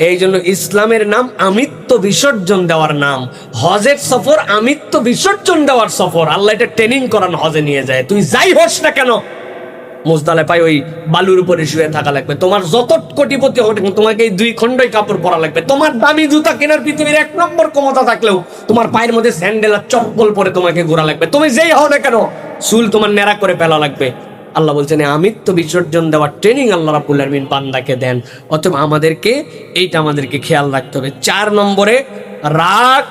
এই জন্য ইসলামের নাম আমিত্ব বিসর্জন দেওয়ার নাম। হজের সফর আমিত্ব বিসর্জন দেওয়ার সফর। আল্লাহ এটা ট্রেনিং করান, হজে নিয়ে যায়। তুই যাই হোস না কেন, মুজদালিফায় ওই বালুর উপরে শুয়ে থাকা লাগবে। তোমার যত কোটিপতি হোক তোমাকে এই 2 খণ্ডই কাপড় পরা লাগবে। তোমার দামি জুতা কেনার পৃথিবীর 1 নম্বর ক্ষমতা থাকলেও তোমার পায়ের মধ্যে স্যান্ডেল আর চপ্পল পরে তোমাকে ঘোরা লাগবে। তুমি যেই হও না কেন, চুল তোমার ন্যাড়া করে ফেলা লাগবে। আল্লাহ বলছেন আমিত্ব বিসর্জন দেওয়ার ট্রেনিং আল্লাহ রাব্বুল আলামিন বান্দাকে দেন। অথবা আমাদেরকে খেয়াল রাখতে হবে। 4 নম্বরে রাগ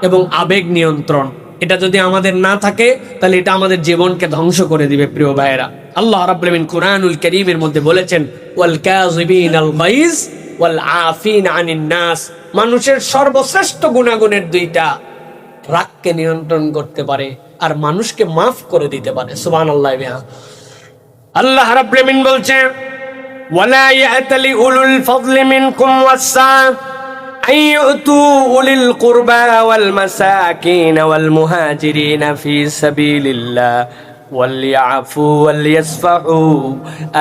এবং আবেগ নিয়ন্ত্রণ। এটা যদি আমাদের না থাকে তাহলে এটা আমাদের জীবনকে ধ্বংস করে দিবে। প্রিয় ভাইয়েরা, আল্লাহ রাব্বুল আলামিন কুরআনুল কারীমের মধ্যে বলেছেন ওয়াল কাযিবিনাল গাইজ ওয়াল আফিনা আনিন নাস। মানুষের সর্বশ্রেষ্ঠ গুণাগুণের 2টা, রাগকে নিয়ন্ত্রণ করতে পারে আর মানুষকে মাফ করে দিতে পারে। সুবহানাল্লাহ। আল্লাহ রাব্বুল আলামিন বলছেন ওয়ালা ইয়াতালি উলুল ফাদলি মিনকুম ওয়াসসা أن يؤتوا أولي القربى والمساكين والمهاجرين في سبيل الله وليعفوا وليصفحوا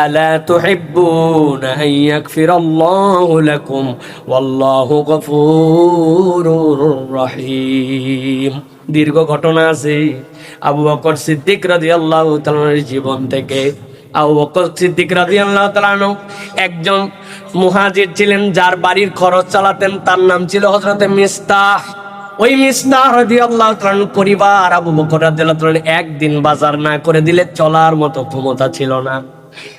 ألا تحبون أن يغفر الله لكم والله غفور رحيم। দীর্ঘ ঘটনা আছে আবু বকর সিদ্দিক রাদিয়াল্লাহু তাআলার জীবন থেকে। আবু বকর সিদ্দিক রাদিয়াল্লাহু তাআলা একজন মুহাজির ছিলেন, যার বাড়ির খরচ চালাতেন। তার নাম ছিল হযরতে মিস্তাহ। ওই মিস্তাহ রাদিয়াল্লাহু তাআলা পরিবার আবু বকর রাদিয়াল্লাহু তাআলা একদিন বাজার না করে দিলে চলার মতো ক্ষমতা ছিল না।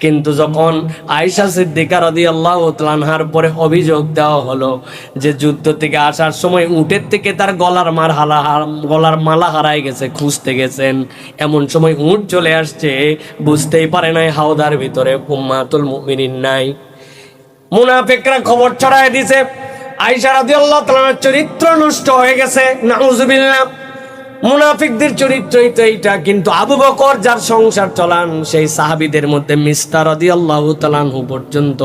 কিন্তু যখন আয়েশা সিদ্দিকা রাদিয়াল্লাহু তাআলা আনহার পরে অভিযোগ দেওয়া হলো যে যুদ্ধ থেকে আসার সময় উটের থেকে তার গলার মালা হারাই গেছে, খুঁজতে গেছেন, এমন সময় উট চলে আসছে, বুঝতেই পারে নাই হাওদার ভিতরে উম্মাতুল মুমিনিন নাই। মুনাফিকরা খবর ছড়ায় দিছে আয়েশা রাদিয়াল্লাহু তাআলার চরিত্র নষ্ট হয়ে গেছে। নাউজুবিল্লাহ। মুনাফিকদের চরিত্রই তো এইটা। কিন্তু আবু বকর যার সংসার চলান, সেই সাহাবীদের মধ্যে মিস্তাহ রাদিয়াল্লাহু তাআলা পর্যন্ত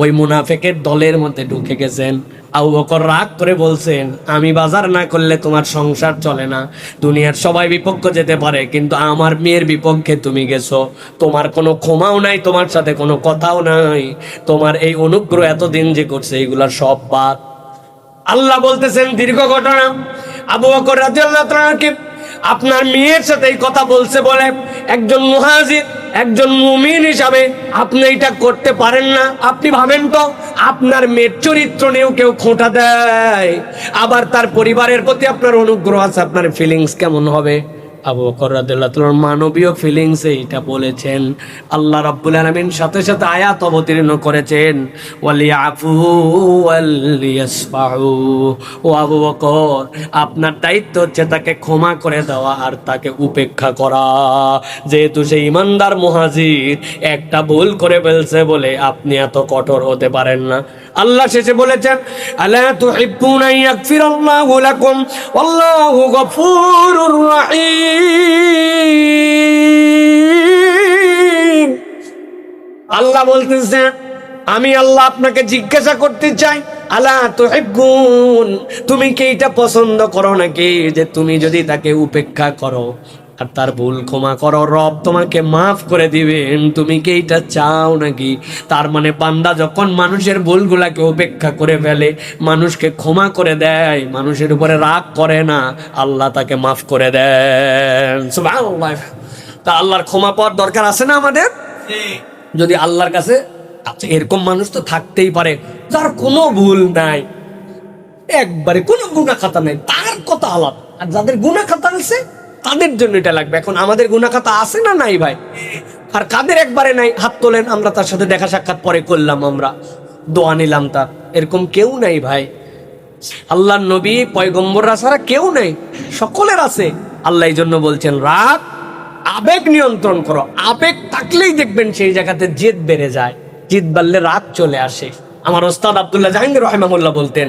ওই মুনাফিকের দলের মধ্যে ঢুকে গেছেন। আবু বকর রাগ করে বলছেন আমি বাজার না করলে তোমার সংসার চলে না। দুনিয়ার সবাই বিপক্ষ যেতে পারে, কিন্তু আমার মেয়ের বিপক্ষে তুমি গেছো। তোমার কোনো ক্ষমাও নাই, তোমার সাথে কোনো কথাও নাই। তোমার এই অনুগ্রহ এতদিন যে করছে এগুলার সব বাদ। আল্লাহ বলতেছেন দীর্ঘ ঘটনা, আবু বকর রাদিয়াল্লাহু তাআলা কে আপনার মেয়ের সাথে এই কথা বলছে বলে একজন মুহাজির, একজন মুমিন হিসাবে আপনি এটা করতে পারেন না। আপনি ভাবেন তো আপনার মেয়ের চরিত্র নিয়েও কেউ খোঁটা দেয়, আবার তার পরিবারের প্রতি আপনার অনুগ্রহ আছে, আপনার ফিলিংস কেমন হবে? আবু বকর রাদিয়াল্লাহু তাআলা মানবীয় ফিলিংস এইটা বলেছেন। আল্লাহ রাব্বুল আলামিন সাথে সাথে আয়াত অবতীর্ণ করেছেন ওয়ালিয়াফু ওয়ালিয়াসফাহু। ও আবু বকর, আপনার দায়িত্ব হচ্ছে তাকে ক্ষমা করে দেওয়া আর তাকে উপেক্ষা করা। যেহেতু সে ইমানদার মুহাজির, একটা ভুল করে ফেলছে বলে আপনি এত কঠোর হতে পারেন না। আল্লাহ শেষে বলেছেন আলা তুহিব্বুনা ইয়াগফিরাল্লাহু লাকুম ওয়াল্লাহু গফুরুর রহিম। আল্লাহ বলতেছেন আমি আল্লাহ আপনাকে জিজ্ঞাসা করতে চাই আলা তুহিব্বুন, তুমি কি এটা পছন্দ করো নাকি যে তুমি যদি তাকে উপেক্ষা করো আর তার ভুল ক্ষমা করো, রব তোমাকে মাফ করে দিবেন? তুমি কি এটা চাও নাকি? তার মানে বান্দা যখন মানুষের ভুলগুলাকে উপেক্ষা করে ফেলে, মানুষকে ক্ষমা করে দেয়, মানুষের উপরে রাগ করে না, আল্লাহ তাকে মাফ করে দেন। সুবহানাল্লাহ। তা আল্লাহর ক্ষমা পাওয়ার দরকার আছে না আমাদের? যদি আল্লাহর কাছে আচ্ছা, এরকম মানুষ তো থাকতেই পারে যার কোনো ভুল নাই, একবারে কোনো গুনাহ খাতা নাই, তার কথা আলাদা। আর যাদের গুনাহ খাতা আছে তাদের জন্য এটা লাগবে। এখন আমাদের গুনাহ খাতা আছে না নাই ভাই? আর কাদের একবারে নাই হাত তোলেন, আমরা তার সাথে দেখা সাক্ষাৎ পরে করলাম, আমরা দোয়া নিলাম তার, এরকম কেউ নাই ভাই। আল্লাহর নবী পয়গম্বররা ছাড়া কেউ নাই, সকলের আছে। আল্লাহ এই জন্য বলছেন রাগ আবেগ নিয়ন্ত্রণ করো। আবেগ থাকলেই দেখবেন সেই জায়গাতে জেদ বেড়ে যায়, জিদ বাড়লে রাগ চলে আসে। আমার ওস্তাদ আব্দুল্লাহ জাহাঙ্গীর রাহিমাহুল্লাহ বলতেন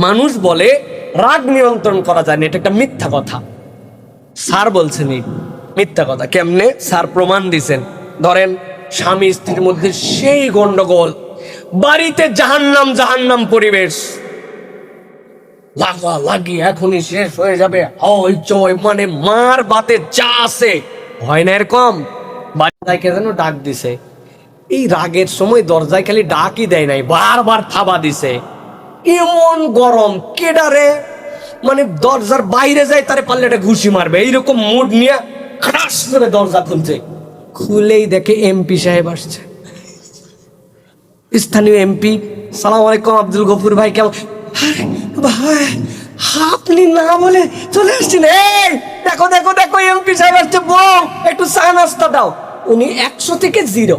মানুষ বলে রাগ নিয়ন্ত্রণ করা যায় না, এটা একটা মিথ্যা কথা। স্যার বলছেন এই মিথ্যা কথা। কেমনে? স্যার প্রমাণ দিছেন। ধরেন স্বামী স্ত্রীর মধ্যে সেই গন্ডগোল, বাড়িতে জাহান্নাম জাহান্নাম পরিবেশ, লাগি এখনই শেষ হয়ে যাবে, হইচই, মানে মার বাতে যা আছে, হয় না এরকম? বাড়িতে কে যেন ডাক দিছে, এই রাগের সময় দরজায় খালি ডাকই দেয় নাই, বারবার থাবা দিছে। এমন গরম, কেডারে মানে দরজার বাইরে যায় তারে পারলে একটা ঘুষি মারবে, এইরকম মুড নিয়ে খাস করে দরজা খুলছে। খুলেই দেখে এমপি সাহেব আসছে, স্থানীয় এমপি। সালাম আলাইকুম আব্দুল গফুর ভাই, কেমন? ভাই আপনি না বলে চলে আসছেন, এই দেখো দেখো দেখো এমপি সাহেব আসছে, বউ একটু চা নাস্তা দাও। উনি 100 থেকে 0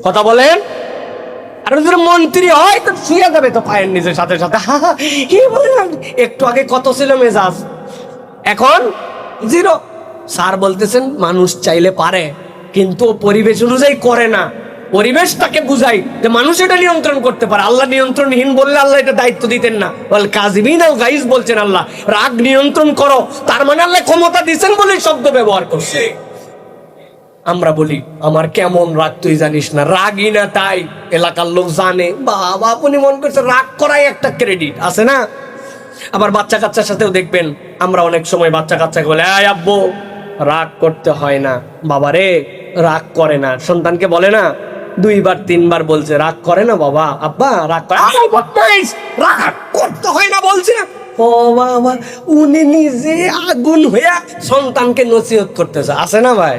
কথা বলেন। আর যদি মন্ত্রী হয় তো শুয়ে যাবে তো পায়ের নিচে সাথে সাথে, কি বললাম, একটু আগে কত ছিল মেজাজ, এখন 0। স্যার বলতেছেন মানুষ চাইলে পারে, কিন্তু পরিবেশ অনুযায়ী করে না। পরিবেশটাকে বুঝাই যে মানুষ এটা নিয়ন্ত্রণ করতে পারে। আল্লাহ নিয়ন্ত্রণহীন বললে আল্লাহ এটা দায়িত্ব দিতেন না। বল কাযিবিন আল গাইজ বলছেন আল্লাহ, রাগ নিয়ন্ত্রণ করো, তার মানে আল্লাহ ক্ষমতা দিচ্ছেন বলে শব্দ ব্যবহার করছে। আমরা বলি আমার কেমন রাগ তুই জানিস না, রাগই না তাই এলাকার লোক জানে। বাবা আপনি মন করছে রাগ করাই একটা ক্রেডিট আছে না? আবার বাচ্চা কাচ্চার সাথেও দেখবেন, আমরা অনেক সময় বাচ্চা কাচ্চাকে বলে, এই আব্বু রাগ করতে হয় না, বাবা রে রাগ করে না, সন্তানকে বলে না, 2 বার 3 বার বলছে রাগ করে না বাবা, আব্বা রাগ করে, রাগ করতে হয় না বলছে। ও বাবা, উনি নিজে আগুন হইয়া সন্তানকে নসিহত করতেছে, আছে না ভাই?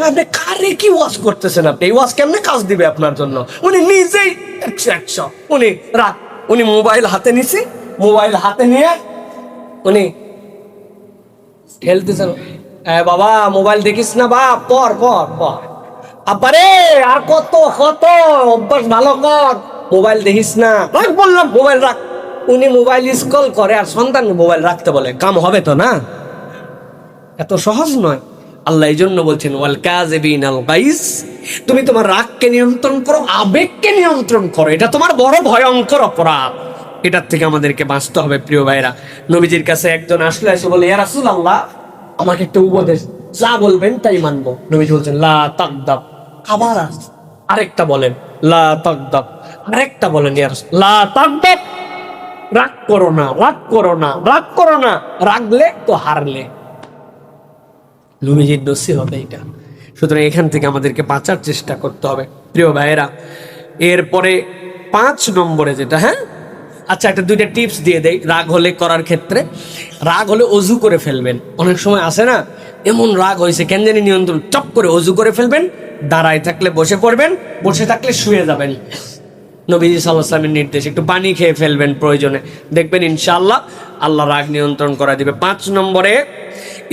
আপনি কারে কি ওয়াজ করতেছেন? আপনি এই ওয়াজ কেমনে কাজ দিবে আপনার জন্য? উনি নিজেই 100 উনি রাগ, উনি মোবাইল হাতে নিছে, মোবাইল হাতে নিয়ে উনি ঠেলতেছেন, বাবা মোবাইল দেখিস না, বা পর পর পর, আপারে আর কত কত অভ্যাস ভালো কর, মোবাইল দেখিস না, রাখ বললাম মোবাইল রাখ। উনি মোবাইল স্ক্রল করে আর সন্তান মোবাইল রাখতে বলে, কাম হবে তো না? এত সহজ নয়। আল্লাহ এই জন্য বলছেন ওয়াল কাযিবিন আল গাইজ, তুমি তোমার রাগকে নিয়ন্ত্রণ করো, আবেগকে নিয়ন্ত্রণ করো, এটা তোমার বড় ভয়ঙ্কর অপরাধ। এটার থেকে আমাদেরকে বাঁচতে হবে প্রিয় ভাইরা। নবীজির কাছে একজন আসলে এসে বলে, ইয়া রাসূলুল্লাহ আমাকে একটা উপদেশ, যা বলবেন তাই মানবো। নবীজি বলছেন লা তাগদাব, আবার আরেকটা বলেন লা তাগদাব, আরেকটা বলেন ইয়া রাসূল লা তাগদাব, রাগ করো না, রাগ করো না, রাগ করো না, রাগলে তো হারলে। নবীজির নসিহত হবে এটা। সুতরাং এখান থেকে আমাদেরকে বাঁচার চেষ্টা করতে হবে প্রিয় ভাইয়েরা। এরপরে 5 নম্বরে যেটা, হ্যাঁ আচ্ছা একটা 2টা টিপস দিয়ে দেই রাগ হলে করার ক্ষেত্রে। রাগ হলে অজু করে ফেলবেন। অনেক সময় আসে না, এমন রাগ হয়েছে কেন জানি নিয়ন্ত্রণ, চপ করে অজু করে ফেলবেন, দাঁড়ায় থাকলে বসে পড়বেন, বসে থাকলে শুয়ে যাবেন। নবীজি সাল্লাল্লাহু আলাইহি ওয়াসাল্লামের নির্দেশ, একটু পানি খেয়ে ফেলবেন প্রয়োজনে, দেখবেন ইনশাআল্লাহ আল্লাহ রাগ নিয়ন্ত্রণ করা দিবে। 5 নম্বরে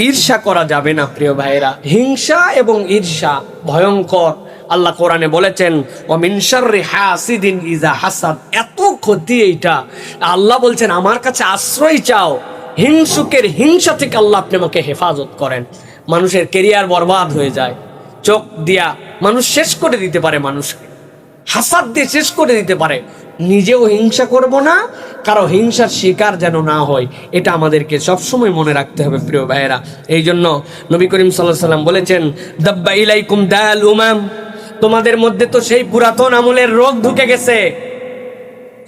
ঈর্ষা করা যাবে না প্রিয় ভাইরা। হিংসা এবং ঈর্ষা ভয়ঙ্কর। আল্লাহ কোরআনে বলেছেন ওয়া মিন শাররি হাসিদিন ইযা হাসাদ, এত ক্ষতি এইটা। আল্লাহ বলছেন আমার কাছে আশ্রয় চাও, হিংসুকের হিংসা থেকে আল্লাহ আপনি আমাকে হেফাজত করেন। মানুষের কেরিয়ার বরবাদ হয়ে যায়, চোখ দিয়া মানুষ শেষ করে দিতে পারে, মানুষকে হাসাদ দিয়ে শেষ করে দিতে পারে। নিজেও হিংসা করব না, কারো হিংসার শিকার যেন না হয়, এটা আমাদেরকে সবসময় মনে রাখতে হবে প্রিয় ভাইয়েরা। এই জন্য নবী করিম সাল্লাল্লাহু আলাইহি ওয়াসাল্লাম বলেছেন দাব্বা ইলাইকুম দাল উমাম, তোমাদের মধ্যে তো সেই পুরাতন আমলের রোগ ঢুকে গেছে,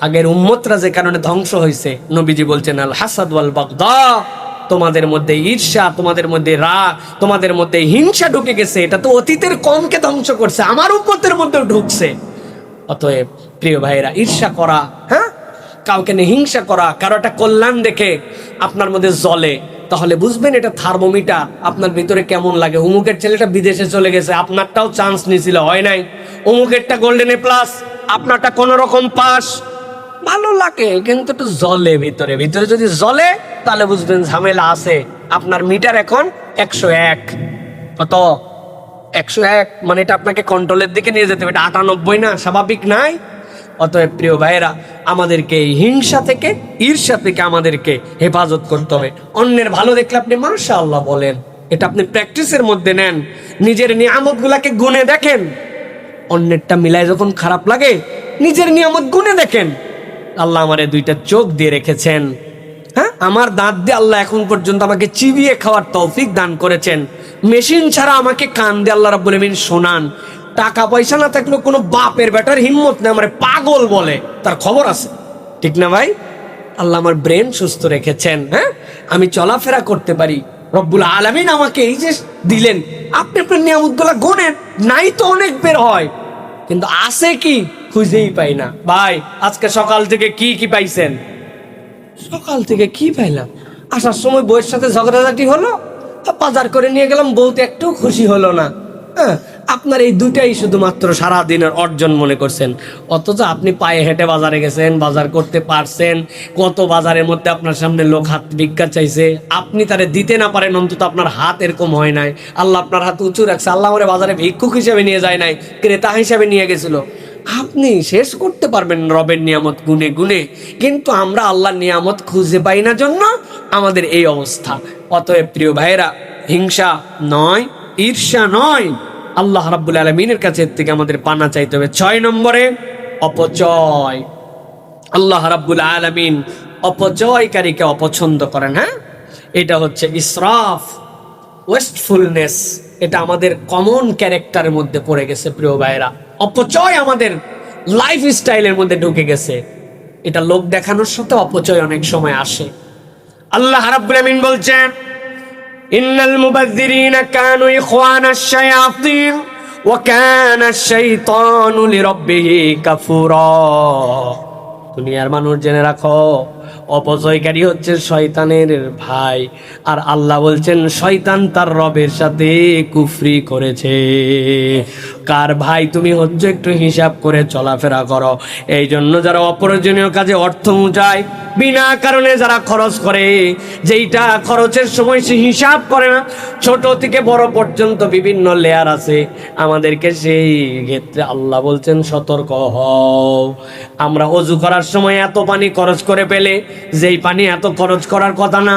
আগের উম্মতরা যে কারণে ধ্বংস হয়েছে। নবীজি বলছেন আল হাসাদ ওয়াল বাগদা, তোমাদের মধ্যে ঈর্ষা, তোমাদের মধ্যে রাগ, তোমাদের মধ্যে হিংসা ঢুকে গেছে। এটা তো অতীতের কমকে ধ্বংস করছে, আমার উম্মতের মধ্যেও ঢুকছে। অতএব প্রিয় ভাইরা, ঈর্ষা করা, হ্যাঁ কাউকে নিয়ে হিংসা করা, কারো একটা কল্যাণ দেখে আপনার মধ্যে জ্বলে, তাহলে বুঝবেন এটা থার্মোমিটার, আপনার ভিতরে কেমন লাগে। অমুকের ছেলেটা বিদেশে চলে গেছে, আপনারটাও চান্স নিয়েছিল, হয় নাই। অমুকেরটা গোল্ডেন এ প্লাস, আপনারটা কোন রকম পাস, ভালো লাগে কিন্তু একটু জ্বলে ভিতরে। ভিতরে যদি জ্বলে তাহলে বুঝবেন ঝামেলা আছে। আপনার মিটার এখন 101, কত 101, মানে এটা আপনাকে কন্ট্রোলের দিকে নিয়ে যেতে হবে, এটা 98 না, স্বাভাবিক নাই। অতএব প্রিয় ভাইয়েরা, আমাদেরকে এই হিংসা থেকে, ঈর্ষা থেকে আমাদেরকে হেফাজত করতে হবে। অন্যের ভালো দেখলে আপনি মাশাআল্লাহ বলেন, এটা আপনি প্র্যাকটিসের মধ্যে নেন। নিজের নিয়ামত গুলাকে গুনে দেখেন, অন্যেরটা মিলায় যখন খারাপ লাগে নিজের নিয়ামত গুনে দেখেন। আল্লাহ আমারে 2টা চোখ দিয়ে রেখেছেন, হ্যাঁ আমার দাঁত দিয়ে আল্লাহ এখন পর্যন্ত আমাকে চিবিয়ে খাওয়ার তৌফিক দান করেছেন। মেশিন ছাড়া আমাকে কান দিয়ে আল্লাহ রাব্বুল আমিন শোনান। টাকা পয়সা না থাকলেও কোনো বাপের বেটার হিম্মত নেই আমার পাগল বলে, তার খবর আছে, ঠিক না ভাই? আল্লাহ আমার ব্রেন সুস্থ রেখেছেন, হ্যাঁ, আমি চলাফেরা করতে পারি। রব্বুল আলামিন আমাকে এই যে দিলেন, আপনি আপনার নিয়ামতগুলো গোনেন, নাই তো অনেক বের হয়, কিন্তু আছে কি খুঁজেই পাই না। ভাই আজকে সকাল থেকে কি পাইছেন? সকাল থেকে কি পাইলাম? আসার সময় বউয়ের সাথে ঝগড়াঝাটি হলো, বাজার করে নিয়ে গেলাম, বউ তো একটু খুশি হলো না। হ্যাঁ, আপনার এই দুটাই শুধুমাত্র সারা দিনের অর্জন মনে করছেন, অথচ আপনি পায়ে হেঁটে বাজারে গেছেন, বাজার করতে পারছেন। কত বাজারের মধ্যে আপনার সামনে লোক হাত ভিক্ষা চাইছে, আপনি তারে দিতে না পারেন, অন্তত আপনার হাত এরকম হয় নাই। আল্লাহ আপনার হাত উঁচু রাখছে, আল্লাহ আমারে বাজারে ভিক্ষুক হিসেবে নিয়ে যায় নাই, ক্রেতা হিসেবে নিয়ে গেছিল। আপনি শেষ করতে পারবেন রবের নিয়ামত গুনে গুনে, কিন্তু আমরা আল্লাহর নিয়ামত খুঁজে পাই না জন্য আমাদের এই অবস্থা। অতএব প্রিয় ভাইরা, হিংসা নয়, ঈর্ষা নয়, আল্লাহ রাব্বুল আলামিনের কাছে এর থেকে আমাদের পানা চাইতে হবে। 6 নম্বরে অপচয়। আল্লাহ রাব্বুল আলামিন অপচয়কারীকে অপছন্দ করেন। হ্যাঁ, এটা হচ্ছে ইসরাফ, ওয়েস্টফুলনেস। এটা আমাদের কমন ক্যারেক্টারের মধ্যে পড়ে গেছে প্রিয় ভাইরা। অপচয় আমাদের লাইফ স্টাইলের মধ্যে ঢুকে গেছে। এটা লোক দেখানোর সাথে অপচয় অনেক সময় আসে। আল্লাহ রাব্বুল আমিন বলছেন, ইন্নাল মুবাযযিরিনা কানু ইখওয়ানাশ শায়াতিন ওয়া কানা আশ-শাইতানু লিরাব্বিহি কাফুরা। দুনিয়ার মানুষ জেনে রাখো, অপচয়কারী হচ্ছে শয়তানের ভাই, আর আল্লাহ বলছেন শয়তান তার রবের সাথে কুফরি করেছে। কার ভাই তুমি হচ্ছে একটু হিসাব করে চলাফেরা করো। এই জন্য যারা অপ্রয়োজনীয় কাজে অর্থ উঠায়, বিনা কারণে যারা খরচ করে, যেইটা খরচের সময় সে হিসাব করে না, ছোট থেকে বড় পর্যন্ত বিভিন্ন লেয়ার আছে, আমাদেরকে সেই ক্ষেত্রে আল্লাহ বলছেন সতর্ক হও। আমরা অজু করার সময় এত পানি খরচ করে ফেলে, যেই পানি এত খরচ করার কথা না,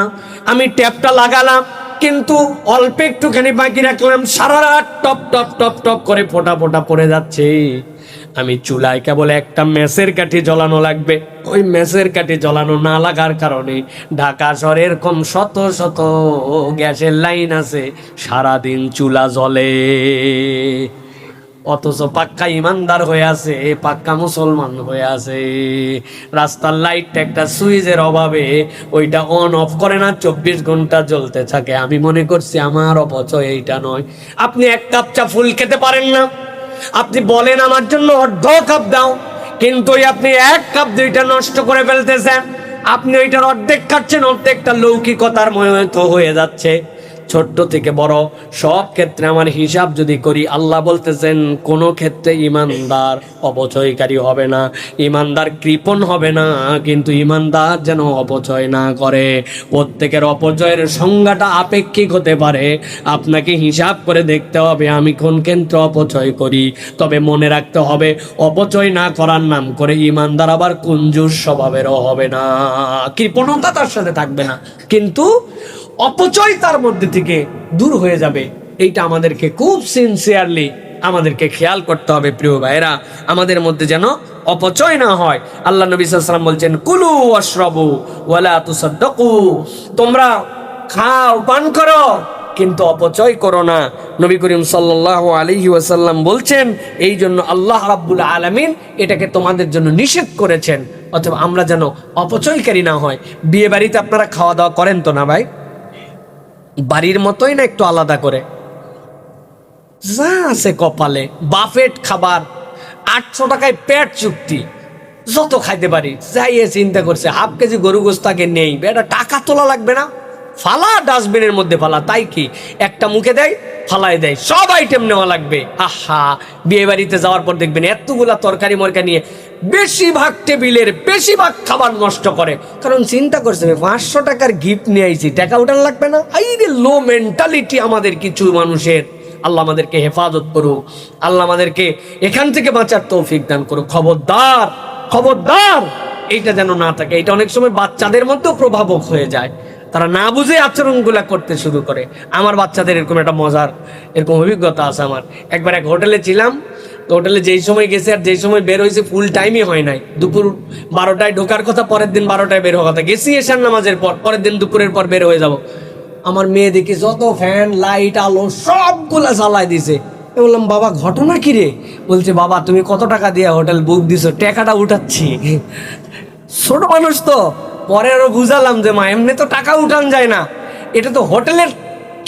আমি ট্যাপটা লাগালাম কিন্তু অল্প একটুখানি বাকি রাখলাম, সারা রাত টপ টপ টপ টপ করে ফোঁটা ফোঁটা পড়ে যাচ্ছে। আমি চুলায় কেবল একটা মেসের কাঠি জ্বলানো লাগবে, ওই মেসের কাঠি জ্বলানো না লাগার কারণে ঢাকা শহরে এরকম শত শত গ্যাসের লাইন আছে, সারাদিন চুলা জ্বলে, অথচ পাক্কা ইমানদার হয়ে আছে, পাক্কা মুসলমান হয়ে আছে। রাস্তার লাইটটা একটা সুইচের অভাবে ওইটা অন অফ করে না, 24 ঘন্টা জ্বলতে থাকে। আমি মনে করছি আমার অপচয় এইটা নয়। আপনি 1 কাপ চা ফুল খেতে পারেন না, আপনি বলেন আমার জন্য অর্ধ কাপ দাও, কিন্তু আপনি 1 কাপ 2টা নষ্ট করে ফেলতেছেন। আপনি ওইটার অর্ধেক খাচ্ছেন, অর্ধেকটা লৌকিকতার মতো হয়ে যাচ্ছে। ছোট্ট থেকে বড় সব ক্ষেত্রে আমার হিসাব যদি করি, আল্লাহ বলতেছেন কোনো ক্ষেত্রে ইমানদার অপচয়কারী হবে না, ইমানদার কৃপণ হবে না, কিন্তু ইমানদার যেন অপচয় না করে। প্রত্যেকের অপচয়ের সংজ্ঞাটা আপেক্ষিক হতে পারে, আপনাকে হিসাব করে দেখতে হবে আমি কোন ক্ষেত্রে অপচয় করি। তবে মনে রাখতে হবে, অপচয় না করার নাম করে ইমানদার আবার কঞ্জুস স্বভাবেরও হবে না, কৃপণতা তার সাথে থাকবে না, কিন্তু অপচয় তার মধ্যে থেকে দূর হয়ে যাবে। এইটা আমাদেরকে খুব সিনসিয়ারলি আমাদেরকে খেয়াল করতে হবে প্রিয় ভাইরা, আমাদের মধ্যে যেন অপচয় না হয়। আল্লাহ নবী সাল্লাল্লাহু আলাইহি ওয়াসাল্লাম বলছেন, কুলু ওয়াশরাবু ওয়ালা তুসাদ্দাকু, তোমরা খাও পান করো কিন্তু অপচয় করো না। নবী করিম সাল্লাল্লাহু আলাইহি ওয়াসাল্লাম বলছেন, এই জন্য আল্লাহ রাব্বুল আলামিন এটাকে তোমাদের জন্য নিষেধ করেছেন। অথবা আমরা যেন অপচয়কারী না হয়। বিয়ে বাড়িতে আপনারা খাওয়া দাওয়া করেন তো না ভাই? বাড়ির মতোই না একটু আলাদা করে, যা আছে কপালে, বাফেট খাবার, 800 টাকায় পেট চুক্তি, যত খাইতে পারি। যাইয়ে চিন্তা করছে ½ কেজি গরু গোশত আগে নেই, এটা টাকা তোলা লাগবে না, ফালা ডাস্টবিনের মধ্যে ফালা, তাই কি একটা মুখে দেয় ফালাই দেয়, সব আইটেম নেওয়া লাগবে। আহা, বিয়ে বাড়িতে যাওয়ার পর দেখবেন এতগুলা তরকারি মরকা নিয়ে বেশিরভাগ টেবিলের বেশিরভাগ খাবার নষ্ট করে, কারণ চিন্তা করছে 500 টাকার গিফট নিয়ে আইছি, টাকা উঠান লাগবে না। এই যে লো মেন্টালিটি আমাদের কিছু মানুষের, আল্লাহ আমাদেরকে হেফাজত করুক, আল্লাহ আমাদেরকে এখান থেকে বাঁচার তৌফিক দান করুক। খবরদার খবরদার, এইটা যেন না থাকে। এটা অনেক সময় বাচ্চাদের মধ্যেও প্রভাবক হয়ে যায়, তারা না বুঝে আচরণগুলা করতে শুরু করে। আমার বাচ্চাদের এরকম একটা মজার এরকম অভিজ্ঞতা আছে। আমার একবার এক হোটেলে ছিলাম, তো হোটেলে যেই সময় গেছে আর যেই সময় বের হয়েছে ফুল টাইমই হয় নাই। দুপুর 12টায় ঢোকার কথা, পরের দিন 12টায় বের হওয়ার কথা। গেছি এশার নামাজের পর, পরের দিন দুপুরের পর বের হয়ে যাব। আমার মেয়ে দেখি যত ফ্যান লাইট আলো সবগুলা জ্বালাই দিছে। বললাম বাবা ঘটনা কি রে? বলছে বাবা তুমি কত টাকা দিয়ে হোটেল বুক দিছো, টাকাটা উঠাচ্ছি। ছোট মানুষ তো, পরে আরো বুঝালাম যে মা এমনি তো টাকা উঠান যায় না, এটা তো হোটেলের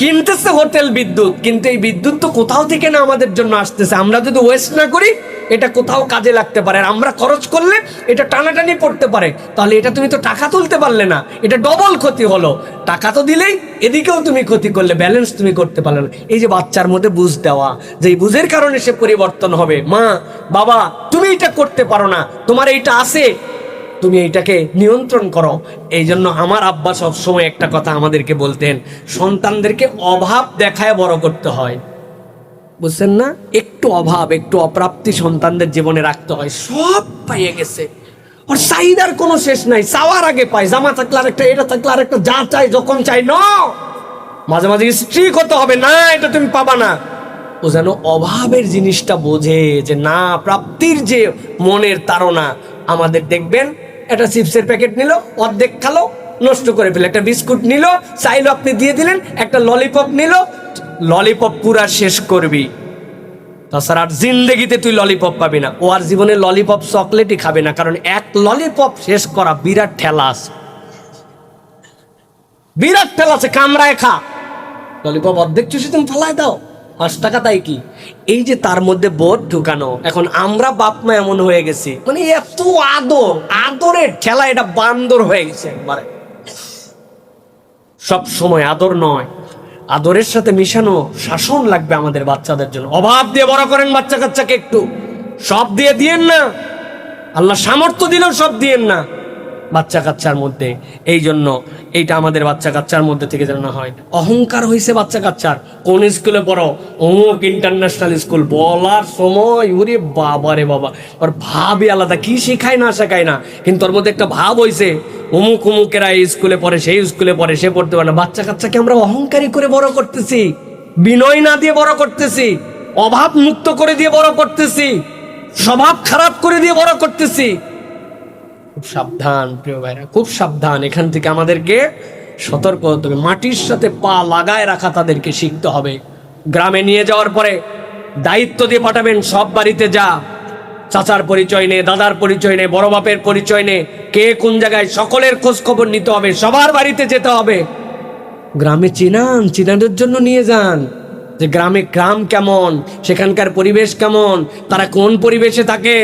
কিনতেছে হোটেল বিদ্যুৎ, কিন্তু এই বিদ্যুৎ তো কোথাও থেকে না আমাদের জন্য আসতেছে। আমরা যদি ওয়েস্ট না করি এটা কোথাও কাজে লাগতে পারে, আর আমরা খরচ করলে এটা টানাটানি পড়তে পারে। তাহলে এটা তুমি তো টাকা তুলতে পারলে না, এটা ডবল ক্ষতি হলো। টাকা তো দিলেই এদিকেও তুমি ক্ষতি করলে, ব্যালেন্স তুমি করতে পারলে না। এই যে বাচ্চার মধ্যে বুঝ দেওয়া, যে এই বুঝের কারণে সে পরিবর্তন হবে। মা বাবা তুমি এটা করতে পারো না, তোমার এইটা আছে, তুমি এইটাকে নিয়ন্ত্রণ করো। এই জন্য আমার আব্বা সবসময় একটা কথা আমাদেরকে বলতেন, সন্তানদেরকে অভাব দেখায় বড় করতে হয়। বুঝছেন না? একটু অভাব, একটু অপ্রাপ্তি সন্তানদের জীবনে রাখতে হয়। সব পাইয়ে গেছে, ওর চাহিদার কোনো শেষ নাই, চাওয়ার আগে পায়। জামা থাকলে আরেকটা, এটা থাকলে আরেকটা, যা চাই যখন চাই। ন মাঝে মাঝে স্ট্রিক হতে হবে, না এটা তুমি পাবা না। ও যেন অভাবের জিনিসটা বোঝে, যে না প্রাপ্তির যে মনের তাড়না। আমাদের দেখবেন একটা চিপসের প্যাকেট নিল, অর্ধেক খালো নষ্ট করে ফেলে। একটা বিস্কুট নিল, চাইলো আপনি দিয়ে দিলেন। একটা ললিপপ নিল, ললিপপ পুরা শেষ করবি, তাছাড়া আর জিন্দেগিতে তুই ললিপপ পাবি না। ও আর জীবনে ললিপপ চকলেটই খাবে না, কারণ এক ললিপপ শেষ করা বিরাট ঠেলা আছে, বিরাট ঠেলা আছে। কামড়ায় খা, ললিপপ অর্ধেক চুষে তুমি ফেলায় দাও, 5 টাকা, তাই কি? এই যে তার মধ্যে বোধ ঢুকানো। এখন আমরা বাপ মা এমন হয়ে গেছি, মানে এত আদর, আদরের ঠেলা এটা বান্দর হয়ে গেছে একবারে। সব সময় আদর নয়, আদরের সাথে মিশানো শাসন লাগবে আমাদের বাচ্চাদের জন্য। অভাব দিয়ে বড় করেন বাচ্চা কাচ্চাকে, একটু সব দিয়ে দিয়েন না। আল্লাহ সামর্থ্য দিলেও সব দিয়েন না বাচ্চা কাচ্চার মধ্যে। এই জন্য এইটা আমাদের বাচ্চা কাচ্চার মধ্যে থেকে যেন না হয়। অহংকার হয়েছে বাচ্চা কাচ্চার, কোন স্কুলে পড়ো, অমুক ইন্টারন্যাশনাল স্কুল, বলার সময় ওরে বাবা রে বাবা, ওর ভাবই আলাদা, কি শেখায় না শেখায় না, কিন্তু ওর মধ্যে একটা ভাব হয়েছে অমুক অমুকেরা এই স্কুলে পড়ে, সেই স্কুলে পড়ে, সে পড়তে পারে না। বাচ্চা কাচ্চাকে আমরা অহংকারী করে বড় করতেছি, বিনয় না দিয়ে বড় করতেছি, অভাব মুক্ত করে দিয়ে বড় করতেছি, স্বভাব খারাপ করে দিয়ে বড় করতেছি। খুব সাবধান প্রিয় ভাইরা, খুব সাবধান। এখান থেকে আমাদেরকে সতর্ক হতে হবে, মাটির সাথে পা লাগায় রাখা তাদেরকে শিখতে হবে। গ্রামে নিয়ে যাওয়ার পরে দায়িত্ব দিয়ে পাঠাবেন, সব বাড়িতে যা, চাচার পরিচয় নে, দাদার পরিচয় নে, বড় বাপের পরিচয় নে, কে কোন জায়গায়, সকলের খোঁজ খবর নিতে হবে, সবার বাড়িতে যেতে হবে। গ্রামে চিনানোর জন্য নিয়ে যান, যে গ্রামে গ্রাম কেমন, সেখানকার পরিবেশ কেমন, তারা কোন পরিবেশে থাকে।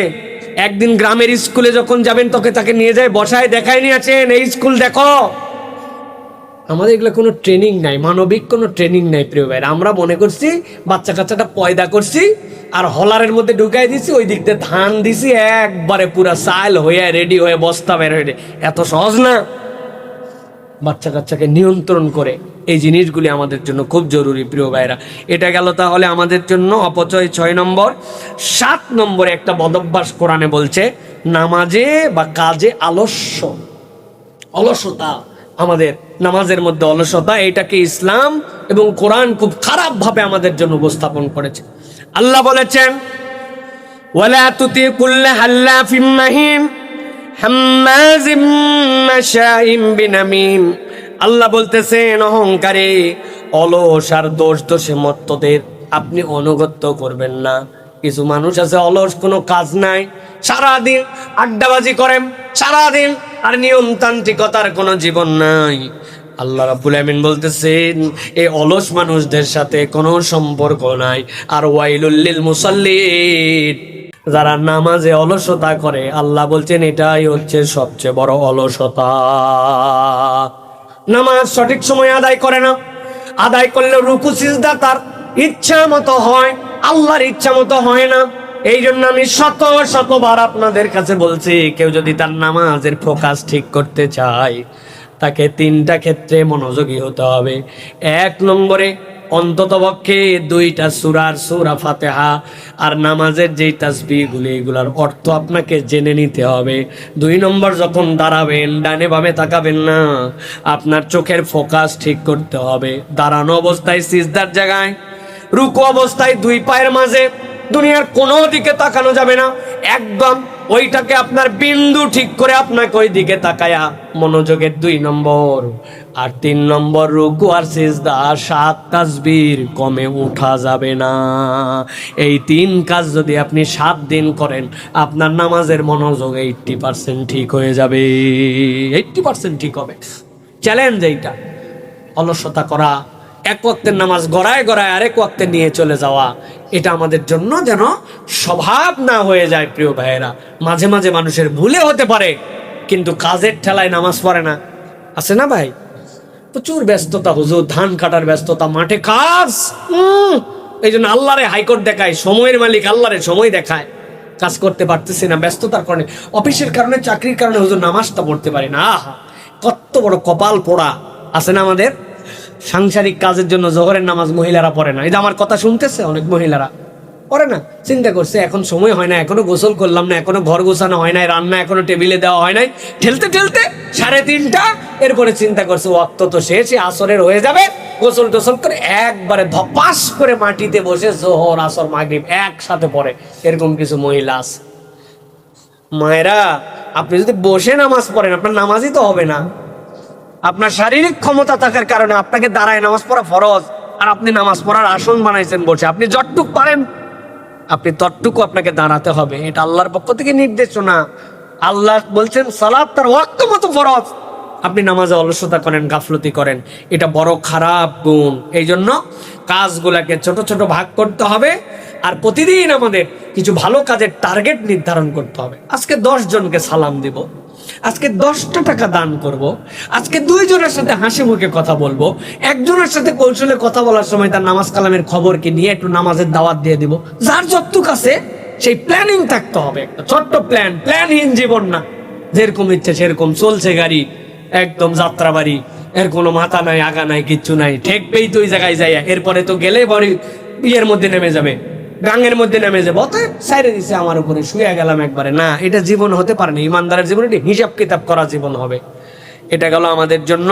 একদিন গ্রামের স্কুলে যখন যাবেন তোকে তাকে নিয়ে যায় বসায়, দেখায় নিয়ে আছেন এই স্কুল দেখো। আমাদের এগুলো কোনো ট্রেনিং নাই, মানবিক কোনো ট্রেনিং নাই প্রিয় ভাইরা। আমরা মনে করছি বাচ্চা কাচ্চাটা পয়দা করছি আর হলারের মধ্যে ঢুকাই দিছি, ওই দিক দিয়ে ধান দিছি, একবারে পুরা চাল হয়ে রেডি হয়ে বস্তা বের হয়ে। এত সহজ না। বাচ্চা কাচ্চাকে নিয়ন্ত্রণ করে এই জিনিসগুলি আমাদের জন্য খুব জরুরি প্রিয় ভাইরা। এটা গেল তাহলে আমাদের জন্য অপচয় 6 নম্বর। 7 নম্বরে একটা বদভ্যাস কোরআনে বলছে, নামাজে বা কাজে অলসতা। আমাদের নামাজের মধ্যে অলসতা, এটাকে ইসলাম এবং কোরআন খুব খারাপ ভাবে আমাদের জন্য উপস্থাপন করেছে। আল্লাহ বলেছেন, ওয়ালা তুতি কুল্লা হাল্লাফিম মাহিন হাম্মাজিম মাশাইম বিনামিম। আল্লাহ বলতেছেন, অহংকারী, অলস আর দোষে মত্তদের আপনি অনুগত্য করবেন না। কিছু মানুষ আছে অলস, কোনো কাজ নাই, সারাদিন আড্ডাবাজি করেন সারাদিন, আর নিয়মতান্ত্রিকতার কোনো জীবন নাই। আল্লাহ রাব্বুল আমিন বলতেছেন, এই অলস মানুষদের সাথে কোনো সম্পর্ক নাই। আর ওয়াইলুল লিল মুসাল্লিন, যারা নামাজে অলসতা করে, আল্লাহ বলছেন এটাই হচ্ছে সবচেয়ে বড় অলসতা। নামাজ সঠিক সময় আদায় করে না, আদায় করলে রুকু সিজদা তার ইচ্ছা মতো হয়, আল্লাহর ইচ্ছা মতো হয় না। এই জন্য আমি শতবার আপনাদের কাছে বলছি, কেউ যদি তার নামাজের ফোকাস ঠিক করতে চায়, তাকে 3টা ক্ষেত্রে মনোযোগী হতে হবে। 1 নম্বরে অন্ততপক্ষে 2টা সূরা ফাতিহা আর নামাজের যেই তাসবিহগুলি, এগুলার অর্থ আপনাকে জেনে নিতে হবে। 2 নম্বর, যখন দাঁড়াবেন ডানে বামে তাকাবেন না, আপনার চোখের ফোকাস ঠিক করতে হবে। দাঁড়ানো অবস্থায় সিজদার জায়গায়, রুকু অবস্থায় 2 পায়ের মাঝে, দুনিয়ার কোনো দিকে তাকানো যাবে না, একদম ওইটাকে আপনার বিন্দু ঠিক করে আপনাকে ওই দিকে তাকায়া মনোযোগের 2 নম্বর। আর 3 নম্বর রুকু আর সিজদা 7 তাসবির কমে উঠা যাবে না। এই 3 কাজ যদি আপনি 7 দিন করেন, আপনার নামাজের মনোযোগ 80% ঠিক হয়ে যাবে, 80% ঠিক হবে। চ্যালেঞ্জ এইটা। অলসতা করা, এক ওয়াক্তের নামাজ গড়ায় গড়ায় আরেক ওয়াক্তে নিয়ে চলে যাওয়া, এটা আমাদের জন্য যেন স্বভাব না হয়ে যায়। প্রিয় ভাইয়েরা, মাঝে মাঝে মানুষের ভুলে হতে পারে, কিন্তু কাজের ঠেলায় নামাজ পড়ে না, আছে না ভাই? প্রচুর ব্যস্ততা, হুজুর ধান কাটার ব্যস্ততা, মাঠে কাজ, এই জন্য আল্লাহরে হাইকোর্ট দেখায়, সময়ের মালিক আল্লাহরে সময় দেখায়, কাজ করতে পারতেছি না ব্যস্ততার কারণে, অফিসের কারণে, চাকরির কারণে হুজুর নামাজটা পড়তে পারি না। আহা, কত বড় কপাল পোড়া আছে না আমাদের। সাংসারিক কাজের জন্য জোহরের নামাজ মহিলারা পড়ে না, এই যে আমার কথা শুনতেছে, অনেক মহিলারা পড়ে না, চিন্তা করছে এখন সময় হয় না, এখনো গোসল করলাম না, এখনো ঘর গোছানো হয় নাই, রান্না এখনো টেবিলে দেওয়া হয় নাই, ঠেলতে ঠেলতে 3:30, এরপরে চিন্তা করছে ওয়াক্ত তো শেষ, আসরের হয়ে যাবে, গোসল টোসল করে একবারে ধপাস করে মাটিতে বসে জোহর আসর মাগরিব একসাথে পড়ে। এরকম কিছু মহিলা আছে। মায়েরা, আপনি যদি বসে নামাজ পড়েন, আপনার নামাজই তো হবে না। আপনার শারীরিক ক্ষমতা থাকার কারণে আপনাকে দাঁড়ায় নামাজ পড়া ফরজ, আর আপনি নামাজ পড়ার আসন বানাইছেন বসে। আপনি যতটুক পারেন আপনি ততটুকু আপনাকে দাঁড়াতে হবে, এটা আল্লাহর পক্ষ থেকে নির্দেশনা। আল্লাহ বলছেন সালাত তার ওয়াক্ত মতো ফরজ, আপনি নামাজে অলসতা করেন, গাফলতি করেন, এটা বড় খারাপ গুণ। এই জন্য কাজগুলাকে ছোট ছোট ভাগ করতে হবে, আর প্রতিদিন আমাদের কিছু ভালো কাজের টার্গেট নির্ধারণ করতে হবে। আজকে 10 জনকে সালাম দিব, আজকে 10টা টাকা দান করব, আজকে 2 জনের সাথে হাসি মুখে কথা বলবো, একজনের সাথে কৌশলে কথা বলার সময় তার নামাজ কালামের খবরকে নিয়ে একটু নামাজের দাওয়াত দিয়ে দিব। যার যতটুক আছে সেই প্ল্যানিং থাকতে হবে, একটা ছোট্ট প্ল্যানহীন জীবন না, যেরকম ইচ্ছে সেরকম চলছে গাড়ি, একদম যাত্রা বাড়ি, এর কোনো মাথা নাই আগা নাই কিচ্ছু নাই, ঠেকবেই তো ওই জায়গায় যাই, এরপরে তো গেলে পরে বিয়ের মধ্যে নেমে যাবে, গাঙের মধ্যে নেমে যাবে, অতএব সাইরে দিছে আমার উপরে, শুয়ে গেলাম একবারে। না, এটা জীবন হতে পারে না। ইমানদারের জীবন এটা হিসাব কিতাব করা জীবন হবে। এটা গেল আমাদের জন্য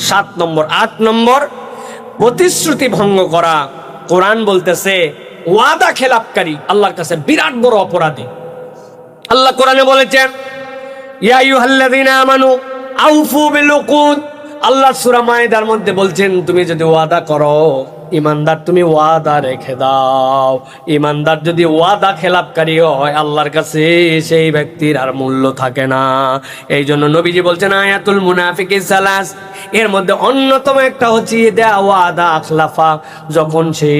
7 নম্বর। 8 নম্বর, প্রতিশ্রুতি ভঙ্গ করা। কোরআন বলতেছে ওয়াদা খেলাপকারী আল্লাহর কাছে বিরাট বড় অপরাধী। আল্লাহ কোরআনে বলেছেন ইয়া আইয়ুহাল্লাযীনা আমানু আউফু বিল উকুদ। আল্লাহ সূরা মায়েদার মধ্যে বলছেন তুমি যদি ওয়াদা করো, ইমানদার তুমি ওয়াদা রেখে দাও। ইমানদার যদি ওয়াদা খেলাপকারী হয়, আল্লাহর কাছে সেই ব্যক্তির আর মূল্য থাকে না। এই জন্য নবীজি বলছেন আয়াতুল মুনাফিকি সালাস, এর মধ্যে অন্যতম একটা হচ্ছে দেয়া ওয়াদা আখলাফা, যখন সে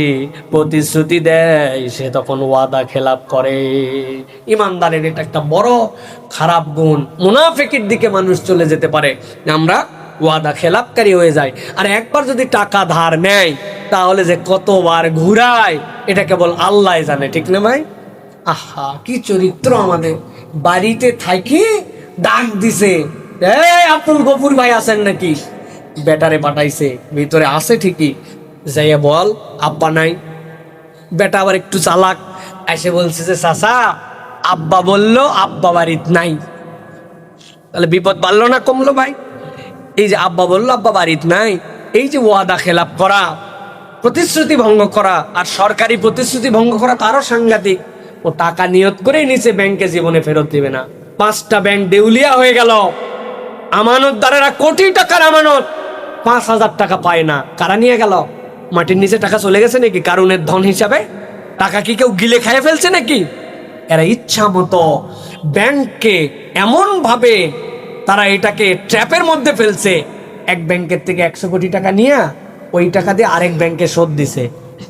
প্রতিশ্রুতি দেয় সে তখন ওয়াদা খেলাপ করে। ইমানদারের এটা একটা বড় খারাপ গুণ। মুনাফিকের দিকে মানুষ চলে যেতে পারে, আমরা ওয়াদা খেলাপকারী হয়ে যায়। আর একবার যদি টাকা ধার নেয়, তাহলে যে কতবার ঘুরায় এটা কেবল আল্লাহ জানে, ঠিক না ভাই? আহা, কি চরিত্র আমাদের। বাড়িতে থাকি ডাক দিছে, এই আব্দুল গফুর ভাই আছেন নাকি? বেটারে পাঠাইছে, ভিতরে আছে ঠিকই, যাইয়া বল আব্বা নাই। বেটা আবার একটু চালাক, এসে বলছে যে চাচা আব্বা বললো আব্বা বাড়িতে নাই। তাহলে বিপদ বাড়লো না কমলো ভাই? এই যে আব্বা বললো আব্বা বাড়িতে নাই, এই যে ওয়াদা খেলাপ করা, প্রতিশ্রুতি ভঙ্গ করা, আর সরকারি প্রতিশ্রুতি ভঙ্গ করা তারও সাংঘাতিক। ও টাকা নিয়ত করেই নিচে ব্যাংকে জীবনে ফেরত দিবে না। 5টা ব্যাংক দেউলিয়া হয়ে গেল, আমানতদারেরা কোটি টাকার আমানত 5,000 টাকা পায় না। কারা নিয়ে গেল? মাটির নিচে টাকা চলে গেছে নাকি কারুনের ধন হিসাবে? টাকা কি কেউ গিলে খেয়ে ফেলছে নাকি? এরা ইচ্ছা মতো ব্যাংককে এমন ভাবে তারা এটাকে ট্র্যাপের মধ্যে ফেলছে। এক ব্যাংকের থেকে 100 কোটি টাকা নিয়ে ওই টাকা দিয়ে আরেক ব্যাংকে শোধ দিছে।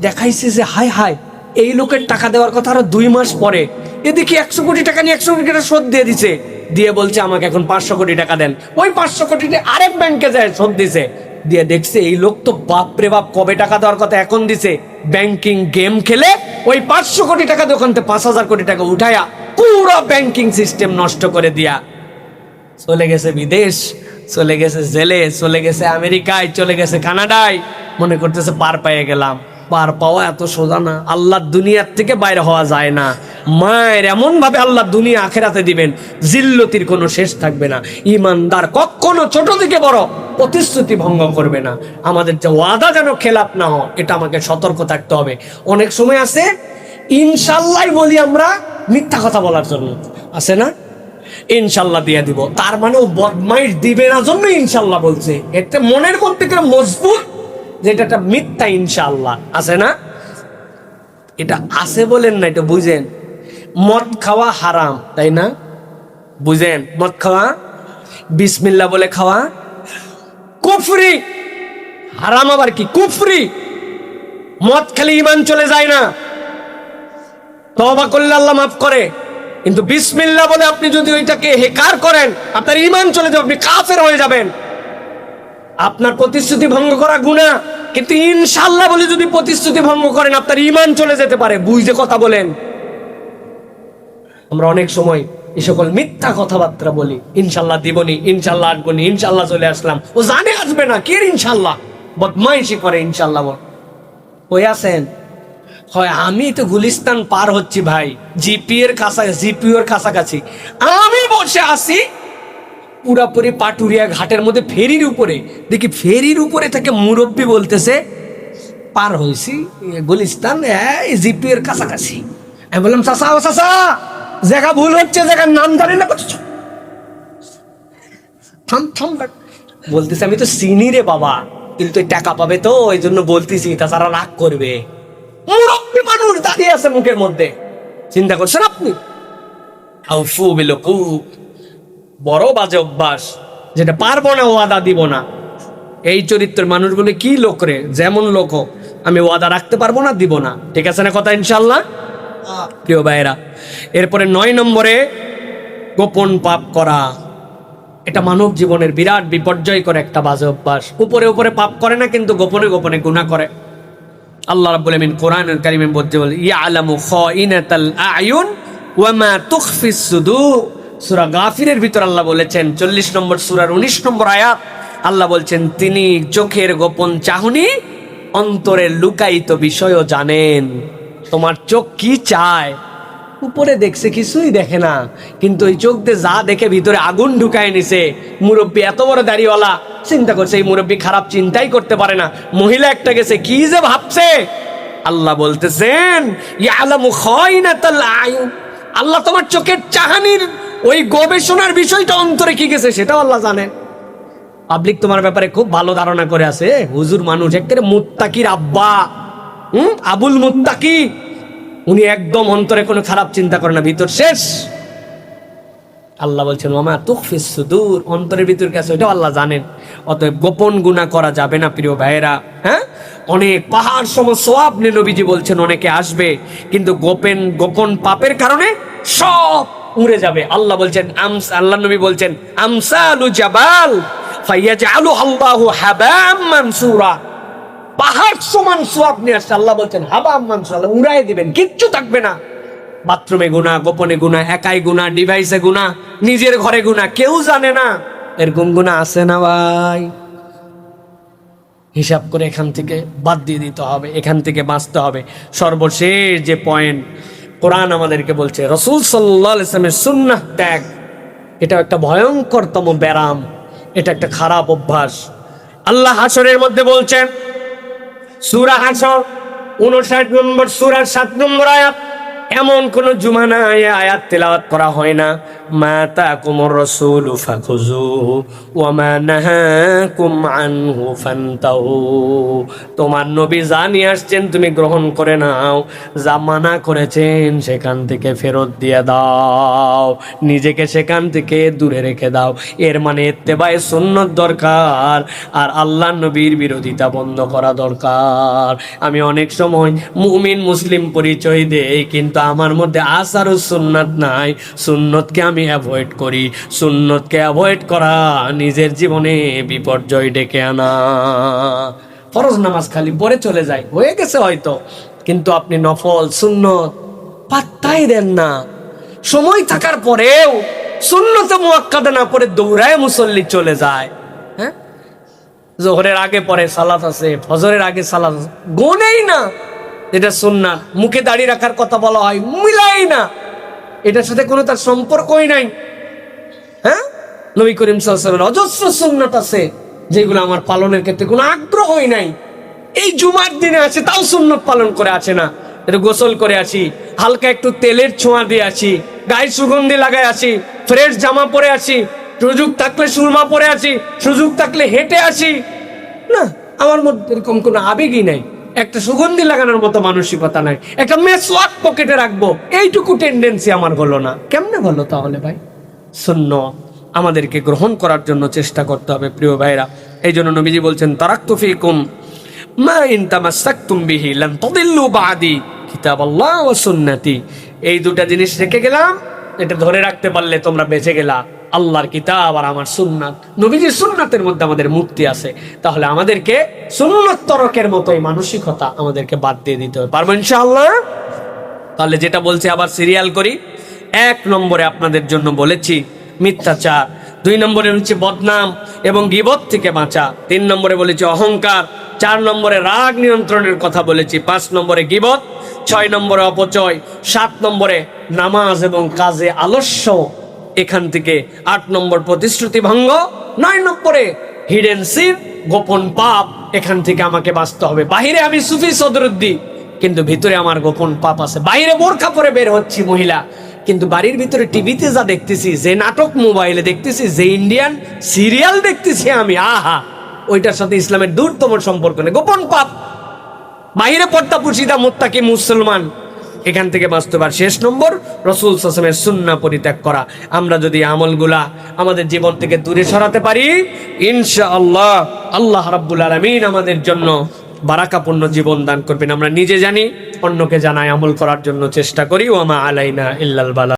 দেখাইছে যে হাই হাই, এই লোকের টাকা দেওয়ার কথা আরো 2 মাস পরে, এদিকে 100 কোটি টাকা নিয়ে 100 কোটি টাকা শোধ দিয়ে দিছে। দিয়ে বলছে আমাকে এখন 500 কোটি টাকা দেন। ওই 500 কোটি আরেক ব্যাংকে যায় শোধ দিছে। দিয়ে দেখছে এই লোক তো বাপরে বাপ কবে টাকা দেওয়ার কথা এখন দিছে। ব্যাংকিং গেম খেলে ওই 500 কোটি টাকা দোকান থেকে 5,000 কোটি টাকা উঠায়া পুরো ব্যাংকিং সিস্টেম নষ্ট করে দিয়া চলে গেছে বিদেশ, চলে গেছে জেলে, চলে গেছে আমেরিকায়, চলে গেছে কানাডায়। মনে করতেছে পার পেয়ে গেলাম। পার পাওয়া এত সোজা না। আল্লাহ দুনিয়ার থেকে বাইরে হওয়া যায় না। মায়ের এমন ভাবে আল্লাহ দুনিয়া আখেরাতে দিবেন, জিল্লতির কোনো শেষ থাকবে না। ইমানদার কখনো ছোট থেকে বড় প্রতিশ্রুতি ভঙ্গ করবে না। আমাদের যে ওয়াদা যেন খেলাপ না হয়, এটা আমাকে সতর্ক থাকতে হবে। অনেক সময় আছে ইনশাল্লাহ বলি আমরা মিথ্যা কথা বলার জন্য, আছে না? ইনশাল্লাহ দিয়ে দিব, তার মানে ও বদমাইশ দিবে না জন্য ইনশাল্লাহ বলছে। এতে মনের মধ্যে একটা মজবুত যেটা একটা মিথ্যা ইনশাল্লাহ, আছে না? এটা আছে বলেন না, এটা বুঝেন। মদ খাওয়া হারাম, তাই না? বুঝেন, মদ খাওয়া বিসমিল্লাহ বলে খাওয়া কুফরি, হারাম আবার কি কুফরি। মদ খেলে ঈমান চলে যায় না, তওবা করলে আল্লাহ মাফ করে, কিন্তু বিসমিল্লাহ বলে আপনি যদি ওইটাকে হেকার করেন আপনার ঈমান চলে যাবে, আপনি কাফের হয়ে যাবেন। আপনার প্রতিশ্রুতি ভঙ্গ করা গুনাহ, কিন্তু ইনশাআল্লাহ বলে যদি প্রতিশ্রুতি ভঙ্গ করেন আপনার ঈমান চলে যেতে পারে। বুঝে কথা বলেন। আমরা অনেক সময় এই সকল মিথ্যা কথাবার্তা বলি, ইনশাল্লাহ দিবনি, ইনশাল্লাহ আসবনি, ইনশাল্লাহ চলে আসলাম। ও জানে আসবে না, কে ইনশাল্লাহ বদমাইশি করে ইনশাল্লাহ বল। ওই আছেন হয় আমি তো গুলিস্তান পার হচ্ছি ভাই, জিপিওর কাছাকাছি আমি বসে আছি, পুরাপুরি পাটুরিয়া ঘাটের মধ্যে ফেরির উপরে, দেখি ফেরির উপরে থেকে মুরব্বী বলতেছে পার হয়েছি গুলিস্তান, জিপিওর কাছাকাছি। আমি বললাম চাচা, ও চাচা জায়গা ভুল হচ্ছে, জায়গার নাম জানি না। থাম থাম, বলতেছে আমি তো চিনি রে বাবা, কিন্তু টাকা পাবে তো ওই জন্য বলতেছি, তাছাড়া রাগ করবে। মুরব্বী মানুষ দাঁড়িয়ে আছে মুখের মধ্যে, চিন্তা করছেন আপনি? বড় বাজে অভ্যাস, যেটা পারবো না ওয়াদা দিব না। এই চরিত্রের মানুষগুলো কি লোক রে, যেমন লোক হোক আমি ওয়াদা রাখতে পারবো না, দিব না। ঠিক আছে না কথা ইনশাল্লাহ? প্রিয় ভাইয়েরা, এরপরে 9 নম্বরে গোপন পাপ করা। এটা মানব জীবনের বিরাট বিপর্যয়কর একটা বাজে অভ্যাস। উপরে উপরে পাপ করে না, কিন্তু গোপনে গোপনে গুনাহ করে। আল্লাহ রাব্বুল আমিন কোরআনুল কারীমে বলতে বলে ইয়ালামু খাইনাতাল আয়ুন ওয়া মা তুখফিস সুদূর। সূরা গাফিরের ভিতর আল্লাহ বলেছেন 40 নম্বর সূরার 19 নম্বর আয়াত, আল্লাহ বলছেন তিনি চোখের গোপন চাহনি, অন্তরের লুকায়িত বিষয়ও জানেন। তোমার চোখ কি চায়? উপরে দেখছে কিছুই দেখে না, কিন্তু ওই চোখ দিয়ে যা দেখে ভিতরে আগুন ঢুকায় নিছে। মুরব্বী এত বড় দাড়িওয়ালা, চিন্তা করছে এই মুরব্বী খারাপ চিন্তাই করতে পারে না। মহিলা একটা গেছে, কি যে ভাবছে। আল্লাহ বলতেছেন ইয়ালামু খাইনাতাল আয়ুন, আল্লাহ তোমার চোখের চাহনির ওই গবেষণার বিষয়টা অন্তরে কি গেছে সেটাও আল্লাহ জানেন। পাবলিক তোমার ব্যাপারে খুব ভালো ধারণা করে আছে। হুজুর মানুষ, একেবারে মুত্তাকির আব্বা, আবুল মুত্তাকি, উনি একদম অন্তরে কোনো খারাপ চিন্তা করে না, ভিতর শেষ। আল্লাহ বলছেন ওয়া মা তুখফিস সুদূর, অন্তরের ভিতর কাছে ওইটাও আল্লাহ জানেন। অতএব গোপন গুনাহ করা যাবে না প্রিয় ভাইয়েরা। হ্যাঁ, অনেক পাহাড় সম সওয়াব নবীজি বলছেন অনেকে আসবে, কিন্তু গোপন পাপের কারণে সব উড়ে যাবে। আল্লাহ বলছেন আল্লাহ নবী বলছেন আমসালু জাবাল ফায়াজআলু আল্লাহু হাবাম মানসুরা। পাহাড় সমান সওয়াব নিয়ে আসছে, আল্লাহ বলছেন হাবাম মানসুরা, উড়াই দিবেন, কিচ্ছু থাকবে না। বাথরুমে গুনাহ, গোপনে গুনাহ, একাই গুনাহ, ডিভাইসে গুনাহ, নিজের ঘরে গুনাহ, কেউ জানে না। এরকম গুনাহ আছে না ভাই? হিসাব করে এখান থেকে বাদ দিয়ে দিতে হবে, এখান থেকে বাঁচতে হবে। সর্বশেষ যে পয়েন্ট কোরআন আমাদেরকে বলছে, রাসূল সাল্লাল্লাহু আলাইহি ওয়াসাল্লামের সুন্নাহ ত্যাগ। এটা একটা ভয়ঙ্করতম ব্যারাম, এটা একটা খারাপ অভ্যাস। আল্লাহ হাসরের মধ্যে বলছেন, সূরা হাসর 59 নম্বর সূরার 7 নম্বর আয়াত, এমন কোন জুমা নাই আয়াত তেলাওয়াত করা হয় না মা তাকুমুর রাসূলু ফাখুযুহু ওয়া মা নাহাকুম আনহু ফান্তাহু। তোমার নবী যা নিয়ে আসছেন তুমি গ্রহণ করে নাও, যা মানা করেছেন সেখান থেকে ফেরত দিয়ে দাও, নিজেকে সেখান থেকে দূরে রেখে দাও। এর মানে ইত্তেবায়ে সুন্নাত দরকার, আর আল্লাহ নবীর বিরোধিতা বন্ধ করা দরকার। আমি অনেক সময় মুমিন মুসলিম পরিচয় দেই, কিন্তু আমার মধ্যে আসার সুন্নাত নাই। সুন্নতকে আমি অ্যাভয়েড করি। সুন্নতকে অ্যাভয়েড করা নিজের জীবনে বিপর্যয় ডেকে আনা। ফরজ নামাজ খালি পড়ে চলে যায়, হয়ে গেছে হয়তো, কিন্তু আপনি নফল সুন্নত পাত্তাই দেন না। সময় থাকার পরেও সুন্নতে মুআক্কাদা না পড়ে দৌড়ায় মুসল্লি চলে যায়। হ্যাঁ, জোহরের আগে পরে সালাত আছে, ফজরের আগে সালাত আছে, গোনেই না। এটা সুন্নাত, মুখে দাঁড়িয়ে রাখার কথা বলা হয়, মিলাই না, এটার সাথে কোনো তার সম্পর্কই নাই। হ্যাঁ, নবী করিম সাল্লাল্লাহু আলাইহি ওয়াসাল্লামের অজস্র সুন্নাত আছে যেগুলো আমার পালনের ক্ষেত্রে কোনো আগ্রহই নাই। এই জুমার দিনে আছে তাও সুন্নত পালন করে আছে না। একটু গোসল করে আসি, হালকা একটু তেলের ছোঁয়া দিয়ে আসি, গায়ে সুগন্ধি লাগাই আসি, ফ্রেশ জামা পরে আসি, সুযোগ থাকলে সুরমা পরে আসি, সুযোগ থাকলে হেঁটে আসি। না, আমার মধ্যে এরকম কোনো আবেগই নাই, একটা সুগন্ধি লাগানোর মতো মানসিকতা নাই, একটা মেসওয়াক পকেটে রাখবো এইটুকু টেন্ডেন্সি আমার হলো না। কেমনে হলো তাহলে ভাই? সুন্নাত আমাদেরকে গ্রহণ করার জন্য চেষ্টা করতে হবে প্রিয় ভাইরা। এই জন্য নবীজি বলছেন, তারাকতু ফিকুম মা ইন তামাসসাকতুম বিহি লান তাদিল্লু বাদি কিতাবাল্লাহ ওয়া সুন্নতি। এই দুটা জিনিস রেখে গেলাম, এটা ধরে রাখতে পারলে তোমরা বেঁচে গেলা, আল্লাহর কিতাব আর আমার সুন্নাত। নবীজির সুন্নাতের মধ্যে আমাদের মুক্তি আছে। তাহলে আমাদেরকে সুন্নাত তরকের মতোই মানসিকতা আমাদেরকে বাদ দিয়ে দিতে হবে, পারবো ইনশাআল্লাহ? তাহলে যেটা বলছি আবার সিরিয়াল করি। 1 নম্বরে আপনাদের জন্য বলেছি মিথ্যাচার, 2 নম্বরে হচ্ছে বদনাম এবং গীবত থেকে বাঁচা, 3 নম্বরে বলেছি অহংকার, 4 নম্বরে রাগ নিয়ন্ত্রণের কথা বলেছি, 5 নম্বরে গীবত, 6 নম্বরে অপচয়, 7 নম্বরে নামাজ এবং কাজে আলস্য, এখান থেকে 8 নম্বর প্রতিশ্রুতি ভঙ্গ, 9 নম্বরে হিডেন সিন, গোপন পাপ, এখান থেকে আমাকে বাঁচতে হবে। বাহিরে আমি সুফি সদরুদ্দি, কিন্তু ভিতরে আমার গোপন পাপ আছে। বাইরে বোরকা পরে বের হচ্ছি মহিলা, কিন্তু বাড়ির ভিতরে টিভিতে যা দেখতেছি, যে নাটক মোবাইলে দেখতেছি, যে ইন্ডিয়ান সিরিয়াল দেখতেছি আমি, আহা, ওইটার সাথে ইসলামের দূরতম সম্পর্ক নেই, গোপন পাপ। বাহিরে পর্দা পুশিদা মুত্তাকি মুসলমান, এখান থেকে বাঁচতে পার। 6 নম্বর রাসূল সাল্লাল্লাহু আলাইহি ওয়াসাল্লামের সুন্নাহ পরিত্যাগ করা। আমরা যদি আমলগুলা আমাদের জীবন থেকে দূরে সরাতে পারি, ইনশাআল্লাহ আল্লাহ রাব্বুল আলামিন আমাদের জন্য বারাকাপূর্ণ জীবন দান করবেন। আমরা নিজে জানি, অন্যকে জানাই, আমল করার জন্য চেষ্টা করি। ওয়া মা আলাইনা ইল্লাল বালাগ।